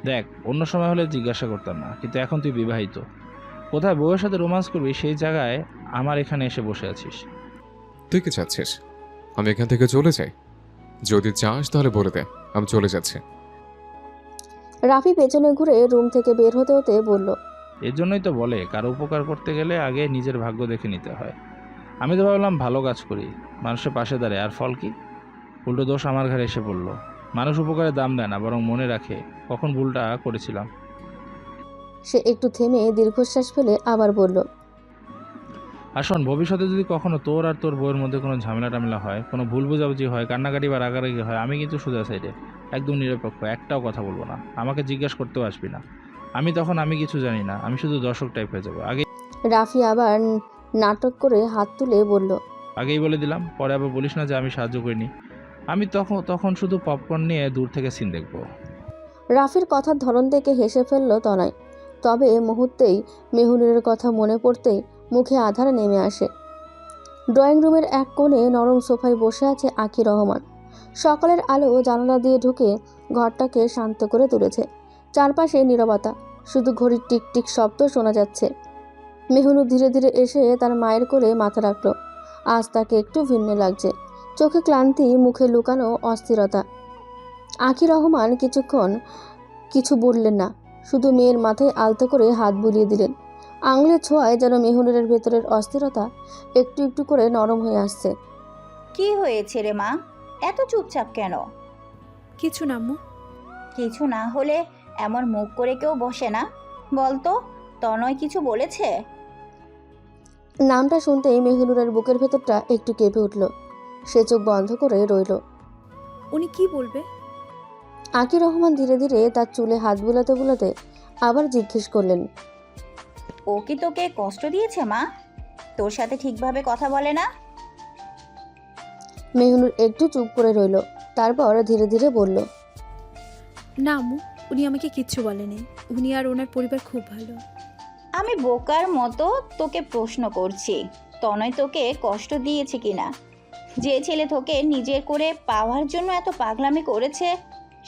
দেখ, অন্য সময় হলে জিজ্ঞাসা করতাম না, কিন্তু এখন তুই বিবাহিত, কোথায় বউয়ের সাথে রোমান্স করবি সেই জায়গায় আমার এখানে এসে বসে আছিস। তুই কি চাচ্ছিস আমি এখান থেকে চলে যাই? যদি চাস তাহলে বলে দে, আমি চলে যাচ্ছি। রাফি পেছনে ঘুরে রুম থেকে বের হতে হতে বলল, এর জন্যই তো বলে কারো উপকার করতে গেলে আগে নিজের ভাগ্য দেখে নিতে হয়। আমি তো ভাবলাম ভালো কাজ করি, মানুষের পাশে দাঁড়ায়, আর ফল কি? উল্টো দোষ আমার ঘরে এসে পড়লো। মানুষ উপকারের দাম দেয় না, বরং মনে রাখে কখন ভুলটা করেছিলাম। সে একটু থেমে দীর্ঘশ্বাস ফেলে আবার বলল, আর শোন, ভবিষ্যতে যদি কখনো তোর আর তোর বউয়ের মধ্যে কোনো ঝামেলা টামেলা হয়, কোনো ভুল বোঝাবুঝি হয়, কান্নাকাটি বা রাগারাগি হয়, আমি কিন্তু সোজা সাইডে, একদম নিরপেক্ষ, একটাও কথা বলবো না। আমাকে জিজ্ঞাসা করতেও আসবি না। আমি কিছু জানি না, আমি শুধু দর্শক টাইপ হয়ে যাবো। রাফি আবার নাটক করে হাত তুলে বলল, আগেই বলে দিলাম, পরে আবার বলিস না যে আমি সাহায্য করিনি। আমি তখন শুধু পপকর্ন নিয়ে দূর থেকে সিন দেখবো। রাফির কথার ধরন দেখে হেসে ফেলল তনয়। তবে মুহূর্তেই মেহুনুরের কথা মনে পড়তেই মুখে আধার নেমে আসে। ড্রয়িং রুমের এক কোণে নরম সোফায় বসে আছে আকি রহমান। সকালের আলো জানালা দিয়ে ঢুকে ঘরটাকে শান্ত করে তুলেছে। চারপাশে নীরবতা, শুধু ঘড়ির টিকটিক শব্দ শোনা যাচ্ছে। মেহুনুর ধীরে ধীরে এসে তার মায়ের কোলে মাথা রাখল। আজ তাকে একটু ভিন্ন লাগছে, চোখে ক্লান্তি, মুখে লুকানো অস্থিরতা। আকি রহমান কিছুক্ষণ কিছু বললেন না, শুধু মেয়ের মাথায় আলতো করে হাত বুলিয়ে দিলেন। আঙুলের ছোঁয়ায় যেন মেহুনুরের ভেতরের অস্থিরতা একটু একটু করে নরম হয়ে আসছে। কি হয়েছে রে মা, এত চুপচাপ কেন? কিছু না আম্মু। কিছু না হলে এমন মুখ করে কেউ বসে না, বলতো? তনয় কিছু বলেছে? নামটা শুনতেই মেহুনুরের বুকের ভেতরটা একটু কেঁপে উঠল। সে চোখ বন্ধ করে রইল। উনি কি বলবে? আকি রহমান ধীরে ধীরে তার চুলে হাত বুলাতে বুলাতে আবার জিজ্ঞেস করলেন, ও কি তোকে কষ্ট দিয়েছে মা? তোর সাথে ঠিকভাবে কথা বলে না? মেহুনুর একটু চুপ করে রইল, তারপর ধীরে ধীরে বলল, না আম্মু, উনি আমাকে কিচ্ছু বলেনি। উনি আর ওনার পরিবার খুব ভালো। আমি বোকার মতো তোকে প্রশ্ন করছি, তনয় তোকে কষ্ট দিয়েছে কিনা? যে ছেলে তোকে নিজের করে পাওয়ার জন্য এত পাগলামি করেছে,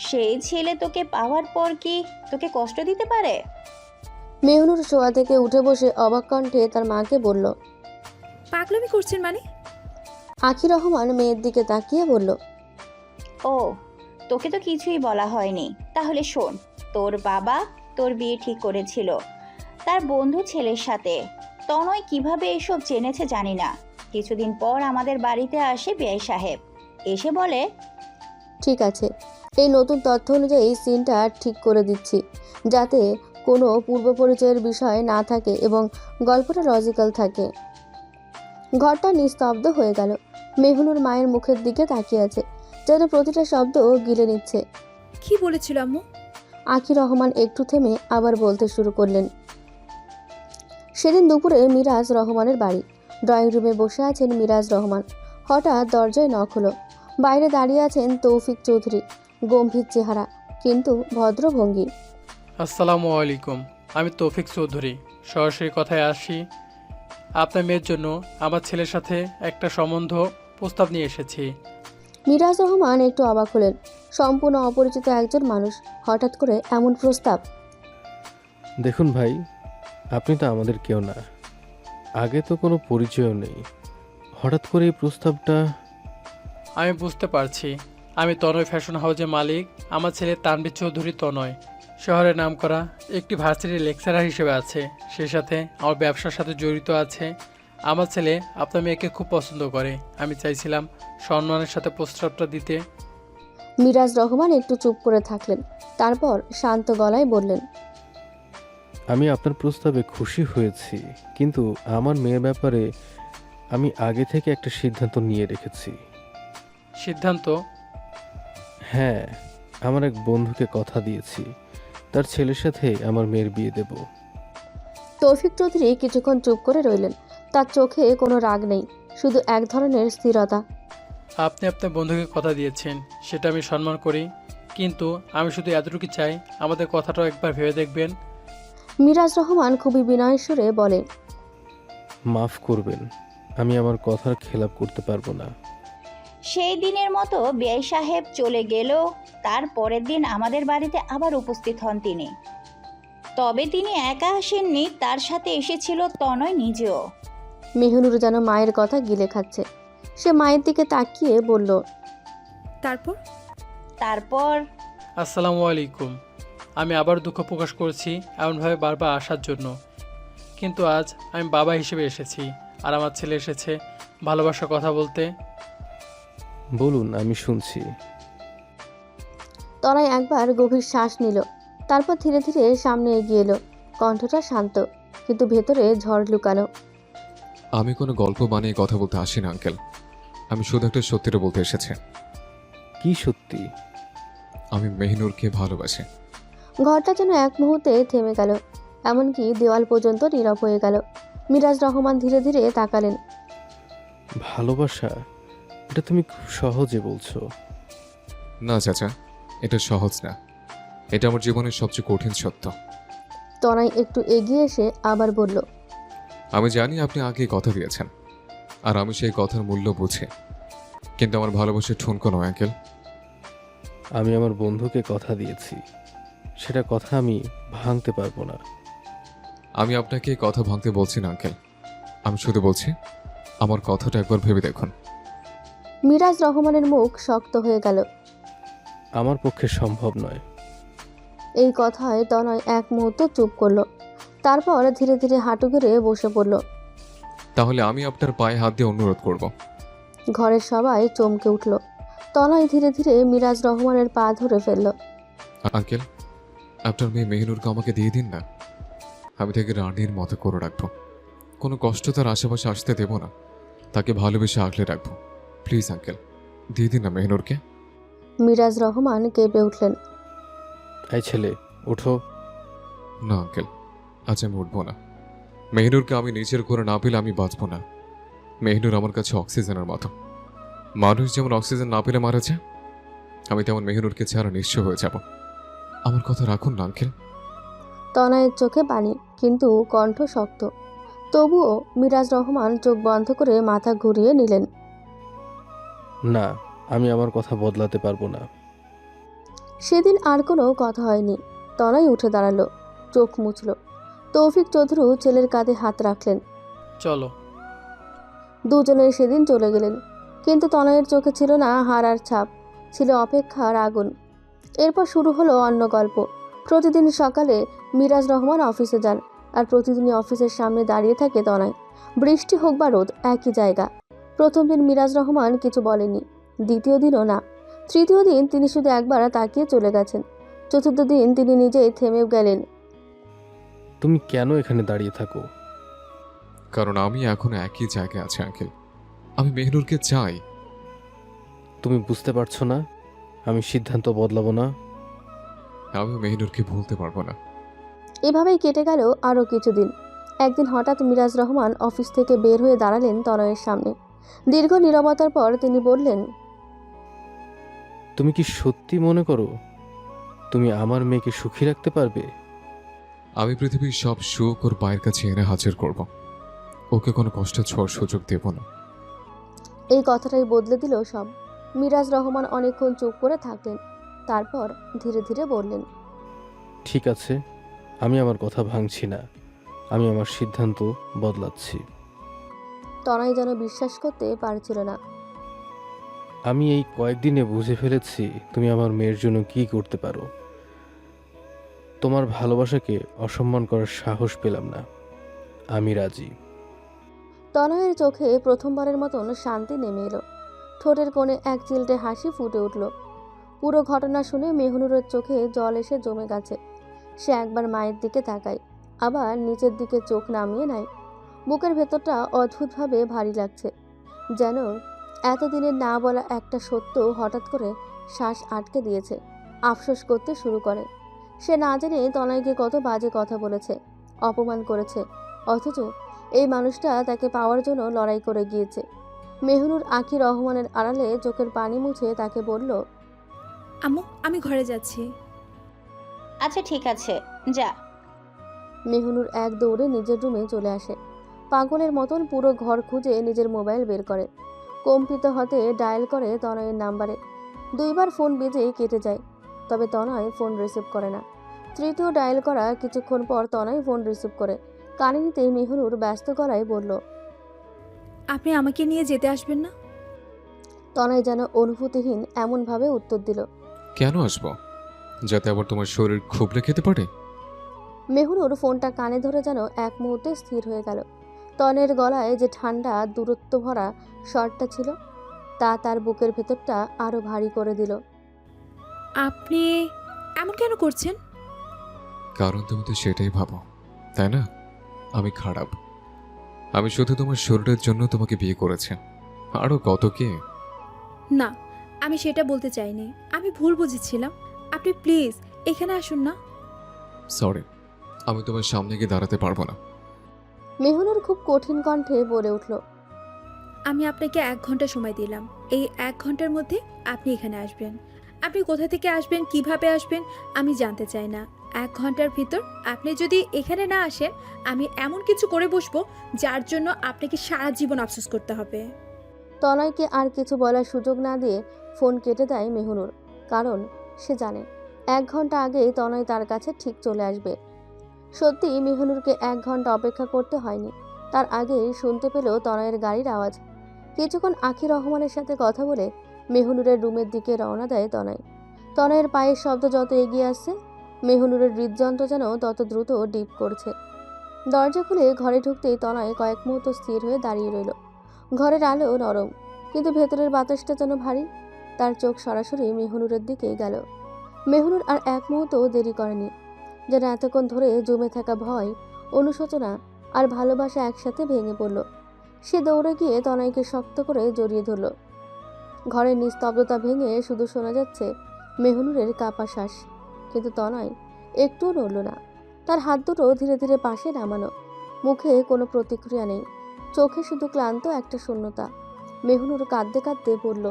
সেই ছেলে তোকে পাওয়ার পর কি তোকে কষ্ট দিতে পারে? মেহুনুর শোয়া থেকে উঠে বসে অবাক কণ্ঠে তার মাকে বলল, পাগলামি করছেন মানে? আকি রহমান মেয়ের দিকে তাকিয়ে বলল, ও, তোকে তো কিছুই বলা হয়নি। তাহলে শোন, তোর বাবা তোর বিয়ে ঠিক করেছিল তার বন্ধু ছেলের সাথে। তনয় কিভাবে এসব জেনেছে জানি না। কিছুদিন পর আমাদের বাড়িতে আসে বেআই সাহেব, এসে বলে, ঠিক আছে, এই নতুন তথ্য অনুযায়ী সিনটা ঠিক করে দিচ্ছি, যাতে কোনো পূর্ব পরিচয়ের বিষয় না থাকে এবং গল্পটা লজিক্যাল থাকে। ঘরটা নিস্তব্ধ হয়ে গেল। মেহুনুর মায়ের মুখের দিকে তাকিয়ে আছে, যেন প্রতিটা শব্দ গিলে নিচ্ছে। কি বলেছিল আম্মু? আকি রহমান একটু থেমে আবার বলতে শুরু করলেন, সেদিন দুপুরে মিরাজ রহমানের বাড়ি। ড্রয়িং রুমে বসে আছেন মিরাজ রহমান। হঠাৎ দরজায় নক হলো। বাইরে দাঁড়িয়ে আছেন তৌফিক চৌধুরী, গম্ভীর চেহারা কিন্তু ভদ্র ভঙ্গি। আসসালামু আলাইকুম, আমি তৌফিক চৌধুরী। সরাসরি কথায় আসি, আপনার মেয়ের জন্য আমার ছেলের সাথে একটা সম্বন্ধ প্রস্তাব নিয়ে এসেছি। মিরাজ রহমান একটু অবাক হলেন। সম্পূর্ণ অপরিচিত একজন মানুষ, হঠাৎ করে এমন প্রস্তাব। দেখুন ভাই, আপনি তো আমাদের কেউ না, আগে তো কোনো পরিচয়ও নেই, হঠাৎ করে এই প্রস্তাবটা। আমি বুঝতে পারছি, আমি তনয় ফ্যাশন হাউসের মালিক। আমার ছেলে তানভীর চৌধুরী তনয় শহরে নামকরা একটি ভার্সিটির লেকচারার হিসেবে আছে। সে সাথে আমার ব্যবসার সাথে জড়িত আছে। আমার ছেলে আপনার মেয়েকে খুব পছন্দ করে। আমি চাইছিলাম সম্মানের সাথে প্রস্তাবটা দিতে। মিরাজ রহমান একটু চুপ করে থাকলেন, তারপর শান্ত গলায় বললেন, আমি আপনার প্রস্তাবে খুশি হয়েছি, কিন্তু আমার মেয়ের ব্যাপারে আমি আগে থেকে একটা সিদ্ধান্ত নিয়ে রেখেছি। সিদ্ধান্ত? হ্যাঁ, আমার এক বন্ধুকে কথা দিয়েছি, তার ছেলের সাথে আমার মেয়ের বিয়ে দেব। তৌফিক চৌধুরী কিছুক্ষণ চুপ করে রইলেন। তার চোখে কোনো রাগ নেই, শুধু এক ধরনের স্থিরতা। আপনি আপনার বন্ধুকে কথা দিয়েছেন, সেটা আমি সম্মান করি, কিন্তু আমি শুধু এতটুকু চাই আমাদের কথাটাও একবার ভেবে দেখবেন। মিরাজ রহমান খুবই বিনয়ের সুরে বলে, মাফ করবেন, আমি আমার কথার খেলাপ করতে পারবো না। সেই দিনের মতো বেআই সাহেব চলে গেলেও তার পরের দিন আমাদের বাড়িতে আবার উপস্থিত হন তিনি। তবে তিনি একা আসেননি, তার সাথে এসেছিল তনয় নিজেও। মেহনুর যেন মায়ের কথা গিলে খাচ্ছে। সে মায়ের দিকে তাকিয়ে বলল, তারপর আসসালামু আলাইকুম। আমি আবার দুঃখ প্রকাশ করছি এমনভাবে বারবার আসার জন্য, কিন্তু আজ আমি বাবা হিসেবে এসেছি, আর আমার ছেলে এসেছে ভালোবাসার কথা বলতে। বলুন, আমি শুনছি। তরাই একবার গভীর শ্বাস নিল, তারপর ধীরে ধীরে সামনে এগিয়ে এলো। কণ্ঠটা শান্ত, কিন্তু ভেতরে ঝড় লুকানো। আমি কোনো গল্প বানিয়ে কথা বলতে আসি না আঙ্কেল, আমি শুধু একটা সত্যিটা বলতে এসেছি। কি সত্যি? আমি মেহিনুরকে ভালোবাসি। ঘরটা যেন এক মুহূর্তে থেমে গেল, এমনকি দেওয়াল পর্যন্ত নীরব হয়ে গেল। মিরাজ রহমান ধীরে ধীরে তাকালেন। ভালোবাসা? এটা তুমি খুব সহজে বলছো। না চাচা, এটা সহজ না, এটা আমার জীবনের সবচেয়ে কঠিন সত্য। তরাই একটু এগিয়ে এসে আবার বলল, আমি জানি আপনি আগে কথা দিয়েছেন, আর আমি সেই কথার মূল্য বুঝি, কিন্তু আমার ভালোবাসার ঠুনকো নয় আঙ্কেল। আমি আমার বন্ধুকে কথা দিয়েছি, সেটা কথা আমি ভাঙতে পারবো না। আমি আপনাকে এই কথা ভাঙতে বলছি না আঙ্কেল, আমি শুধু বলছি আমার কথাটা একবার ভেবে দেখুন। মিরাজ রহমানের মুখ শক্ত হয়ে গেল। আমার পক্ষে সম্ভব নয়। এই কথায় তনয় এক মুহূর্ত চুপ করলো, তারপর ধীরে ধীরে হাঁটু গেড়ে বসে পড়ল। তাহলে আমি আপনার পায়ে হাত দিয়ে অনুরোধ করব। ঘরের সবাই চমকে উঠল। তনয় ধীরে ধীরে মিরাজ রহমানের পা ধরে ফেলল। আঙ্কেল, আপনার মেয়ে মেহিনুরকে আমাকে দিয়ে দিন না, আমি তাকে রানীর মতো করে রাখবো, কোনো কষ্ট তার আশেপাশে আসতে দেব না, তাকে ভালোবেসে আগলে রাখবো। প্লিজ আঙ্কেল, দিয়ে দিন না মেহিনুরকে। মিরাজ রহমান কেঁপে উঠলেন। এই ছেলে, ওঠো। না আঙ্কেল, আজ আমি উঠবো না। মেহিনুরকে আমি নিজের করে না পেলে আমি বাঁচবো না। মেহিনুর আমার কাছে অক্সিজেনের মতো। মানুষ যেমন অক্সিজেন না পেলে মারা যায়, আমি তেমন মেহিনুরকে ছাড়া নিঃস্ব হয়ে যাব। আমার কথা রাখুন না আঙ্কেল। তনয়ের চোখে পানি, কিন্তু কণ্ঠ শক্ত। তবুও মিরাজ রহমান চোখ বন্ধ করে মাথা ঘুরিয়ে নিলেন। না, আমি আমার কথা বদলাতে পারবো না। সেদিন আর কোনো কথা হয়নি। তনয় উঠে দাঁড়ালো, চোখ মুছল। তৌফিক চৌধুরী ছেলের কাঁধে হাত রাখলেন। চলো। দুজনে সেদিন চলে গেলেন, কিন্তু তনয়ের চোখে ছিল না হারার ছাপ, ছিল অপেক্ষার আগুন। এরপর শুরু হলো অন্য গল্প। প্রতিদিন সকালে মিরাজ রহমান অফিসে যান, আর প্রতিদিনই অফিসের সামনে দাঁড়িয়ে থাকে তনয়। বৃষ্টি হোক বা রোদ, একই জায়গা। প্রথম দিন মিরাজ রহমান কিছু বলেনি, দ্বিতীয় দিনও না, তৃতীয় দিন তিনি শুধু একবার তাকিয়ে চলে গেছেন, চতুর্থ দিন তিনি নিজেই থেমে গেলেন। তুমি কেন এখানে দাঁড়িয়ে থাকো? কারণ আমি এখনো একই জায়গায় আছি আঙ্কেল, আমি মেহিনুরকে চাই। তুমি বুঝতে পারছো না? আমি সিদ্ধান্ত বদলাবো না। আমি মেহিনুরকে ভুলতে পারবো না। এভাবেই কেটে গেল আরও কিছুদিন। একদিন হঠাৎ মিরাজ রহমান অফিস থেকে বের হয়ে দাঁড়ালেন তনয়ের সামনে। দীর্ঘ নীরবতার পর তিনি বললেন, তুমি কি সত্যি মনে করো তুমি আমার মেয়েকে সুখী রাখতে পারবে? আমি পৃথিবীর সব সুখ ওর পায়ের কাছে এনে হাজির করব, ওকে কোনো কষ্ট ছোঁয়ার সুযোগ দেব না। এই কথাটাই বদলে দিল সব। মিরাজ রহমান অনেকক্ষণ চুপ করে থাকলেন, তারপর ধীরে ধীরে বললেন, ঠিক আছে, আমি আমার কথা ভাঙছি না, আমি আমার সিদ্ধান্ত বদলাচ্ছি। তনয় যেন বিশ্বাস করতে পারছিল না। আমি এই কয়েকদিনে বুঝে ফেলেছি তুমি আমার মেয়ের জন্য কি করতে পারো। তোমার ভালোবাসাকে অসম্মান করার সাহস পেলাম না। আমি রাজি। তনয়ের চোখে প্রথমবারের মতন শান্তি নেমে এলো। ঠোঁটের কোণে এক চিলটে হাসি ফুটে উঠল। পুরো ঘটনা শুনে মেহনুরের চোখে জল এসে জমে গেছে। সে একবার মায়ের দিকে তাকায়, আবার নিচের দিকে চোখ নামিয়ে নেয়। বুকের ভেতরটা অদ্ভুতভাবে ভারী লাগছে, যেন এতদিনের না বলা একটা সত্য হঠাৎ করে শ্বাস আটকে দিয়েছে। আফসোস করতে শুরু করে। সে না জেনে তনয়কে কত বাজে কথা বলেছে, অপমান করেছে, অথচ এই মানুষটা তাকে পাওয়ার জন্য লড়াই করে গিয়েছে। মেহনুর আখি রহমানের আড়ালে চোখের পানি মুছে তাকে বলল, আম্মু আমি ঘরে যাচ্ছি। আচ্ছা ঠিক আছে, যা। মেহনুর এক দৌড়ে নিজের রুমে চলে আসে। পাগলের মতন পুরো ঘর খুঁজে নিজের মোবাইল বের করে। কম্পিত হতে ডায়াল করে তনয়ের নাম্বারে। 2 বার ফোন বেজে কেটে যায়, তবে তনয় ফোন রিসিভ করে না। তৃতীয় ডায়াল করা কিছুক্ষণ পর তনয় ফোন রিসিভ করে। কানে নিতেই মেহনুর ব্যস্ত গলায় বলল, আপনি আমাকে নিয়ে যেতে আসবেন না? তনয় যেন অনুভূতিহীন এমনভাবে উত্তর দিল। কেন আসবো? যাতে আবার তোমার শরীর খুবলে খেতে পারে? মেহনুর ফোনটা কানে ধরে যেন এক মুহূর্তে স্থির হয়ে গেল। তনের গলায় যে ঠান্ডা দূরত্ব ভরা স্বরটা ছিল, তা তার বুকের ভেতরটা আরো ভারী করে দিল। আপনি এমন কেন করছেন? কারণ তুমি তো সেটাই ভাবো, তাই না? আমি খারাপ। আমি শুধু তোমার শরীরের জন্য তোমাকে বিয়ে করেছি, আরও কত কে। না, আমি সেটা বলতে চাইনি। আমি ভুল বুঝেছিলাম। আপনি প্লিজ এখানে আসুন না। সরি, আমি তোমার সামনে গিয়ে দাঁড়াতে পারবো না। মেহনুর খুব কঠিন কণ্ঠে বলে উঠল, আমি আপনাকে 1 ঘন্টা সময় দিলাম। এই 1 ঘন্টার মধ্যে আপনি এখানে আসবেন। আপনি কোথা থেকে আসবেন, কিভাবে আসবেন আমি জানতে চাই না। 1 ঘন্টার ভিতর আপনি যদি এখানে না আসেন, আমি এমন কিছু করে বসবো যার জন্য আপনাকে সারা জীবন আফসোস করতে হবে। তনয়কে আর কিছু বলার সুযোগ না দিয়ে ফোন কেটে দেয় মেহনুর। কারণ সে জানে 1 ঘন্টা আগেই তনয় তার কাছে ঠিক চলে আসবে। সত্যি মেহনুরকে 1 ঘন্টা অপেক্ষা করতে হয়নি। তার আগেই শুনতে পেল তনয়ের গাড়ির আওয়াজ। কিছুক্ষণ আখি রহমানের সাথে কথা বলে মেহনুরের রুমের দিকে রওনা দেয় তনয়। তনয়ের পায়ের শব্দ যত এগিয়ে আসছে, মেহনুরের হৃদযন্ত্র যেন তত দ্রুত ডিপ করছে। দরজা খুলে ঘরে ঢুকতেই তনয় কয়েক মুহূর্ত স্থির হয়ে দাঁড়িয়ে রইল। ঘরের আলো নরম, কিন্তু ভেতরের বাতাসটা যেন ভারী। তার চোখ সরাসরি মেহনুরের দিকে গেল। মেহনুর আর এক মুহূর্ত দেরি করেনি, যেন এতক্ষণ ধরে জমে থাকা ভয়, অনুশোচনা আর ভালোবাসা একসাথে ভেঙে পড়ল। সে দৌড়ে গিয়ে তনয়কে শক্ত করে জড়িয়ে ধরল। ঘরের নিস্তব্ধতা ভেঙে শুধু শোনা যাচ্ছে মেহনুরের কাঁপা শ্বাস। কিন্তু তনয় একটুও নড়ল না। তার হাত দুটো ধীরে ধীরে পাশে নামানো, মুখে কোনো প্রতিক্রিয়া নেই, চোখে শুধু ক্লান্ত একটা শূন্যতা। মেহনুর কাঁদতে কাঁদতে বলল,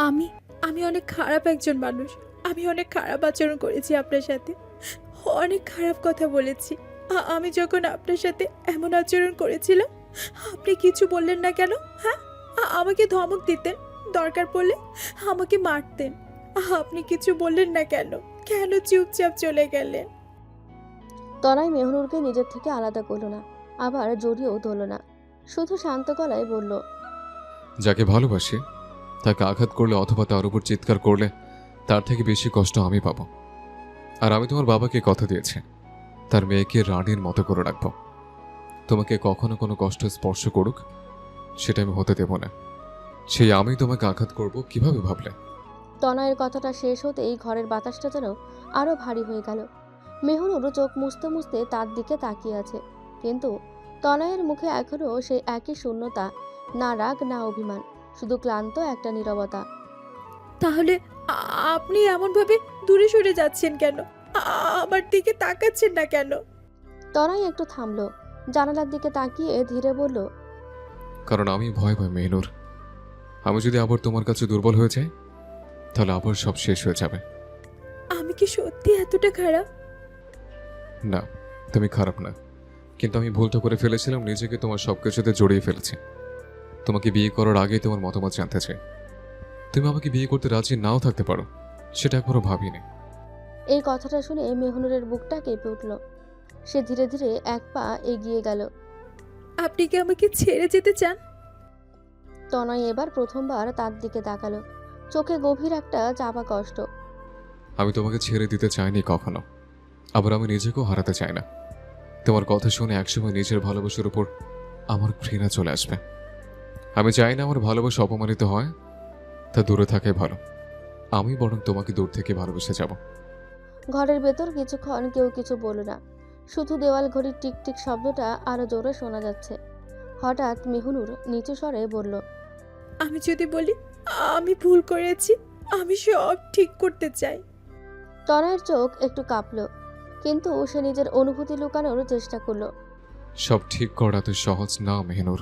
আমি আমি অনেক খারাপ একজন মানুষ। আমি অনেক খারাপ আচরণ করেছি আপনার সাথে, অনেক খারাপ কথা বলেছি। আমি যখন আপনার সাথে এমন আচরণ করেছিলাম, আপনি কিছু বললেন না কেন? হ্যাঁ, আমাকে ধমক দিতেন, দরকার পড়লে আমাকে মারতেন। আপনি কিছু বললেন না কেন? কেন চুপচাপ চলে গেলেন? তনয় মেহনুরকে নিজের থেকে আলাদা করল না, আবার জড়িয়েও ধরল না। শুধু শান্ত গলায় বলল, যাকে ভালোবাসি তাকে আঘাত করলে অথবা তার উপর চিৎকার করলে তার থেকে বেশি কষ্ট আমি পাবো। আর আমি তোমার বাবাকে কথা দিয়েছি, তার মেয়েকে রানীর মতো করে রাখবো। তোমাকে কখনো কোনো কষ্ট স্পর্শ করুক সেটা আমি হতে দেব না। সেই আমি তোমাকে আঘাত করব কিভাবে ভাবলে? তনয়ের কথাটা শেষ হতেই ঘরের বাতাসটা যেন আরো ভারী হয়ে গেল। মেহনুর চোখ মুছতে মুছতে তার দিকে তাকিয়ে আছে, কিন্তু তনয়ের মুখে এখনো সেই একই শূন্যতা, না রাগ না অভিমান, শুধু ক্লান্ত একটা নীরবতা। তাহলে আপনি এমনভাবে দূরে সরে যাচ্ছেন কেন? আমার দিকে তাকাচ্ছেন না কেন? তনয় একটু থামলো, জানালার দিকে তাকিয়ে ধীরে বলল, কারণ আমি ভয় পাই মেহনুর। আমি যদি আবার তোমার কাছে দুর্বল হয়ে যাই, তাহলে আবার সব শেষ হয়ে যাবে। আমি কি সত্যি এতটা খারাপ? না, তুমি খারাপ না, কিন্তু আমি ভুলটা করে ফেলেছিলাম, নিজেকে তোমার সবকিছুতে জড়িয়ে ফেলেছি। তোমাকে বিয়ে করার আগেই তোমার মতামত জানতে চাই। তুমি আমাকে বিয়ে করতে রাজি নাও থাকতে পারো, সেটা একবারও ভাবিনি। এই কথাটা শুনে মেহনুরের বুকটা কেঁপে উঠল। সে ধীরে ধীরে এক পা এগিয়ে গেল। আপনি কি আমাকে ছেড়ে যেতে চান? তনয় এবার প্রথমবার তার দিকে তাকালো, চোখে গভীর একটা চাপা কষ্ট। আমি তোমাকে ছেড়ে দিতে চাইনি কখনো, আবার আমি নিজেকেও হারাতে চাই না। তোমার কথা শুনে একসময় নিজের ভালোবাসার উপর আমার ঘৃণা চলে আসবে। আমি চাই না আমার ভালোবাসা অপমানিত হয়, তা দূরে থাকাই ভালো। আমি বরং তোমাকে দূর থেকে ভালোবেসে যাব। ঘরের ভেতর কিছুক্ষণ কেউ কিছু বলল না, শুধু দেওয়াল ঘড়ির টিকটিক শব্দটা আরো জোরে শোনা যাচ্ছে। হঠাৎ মেহনুর নিচু স্বরে বলল, আমি যদি বলি আমি ভুল করেছি, আমি সব ঠিক করতে চাই। তনয়ের চোখ একটু কাঁপল, কিন্তু সে নিজের অনুভূতি লুকানোর চেষ্টা করলো। সব ঠিক করা তো সহজ না মেহনুর।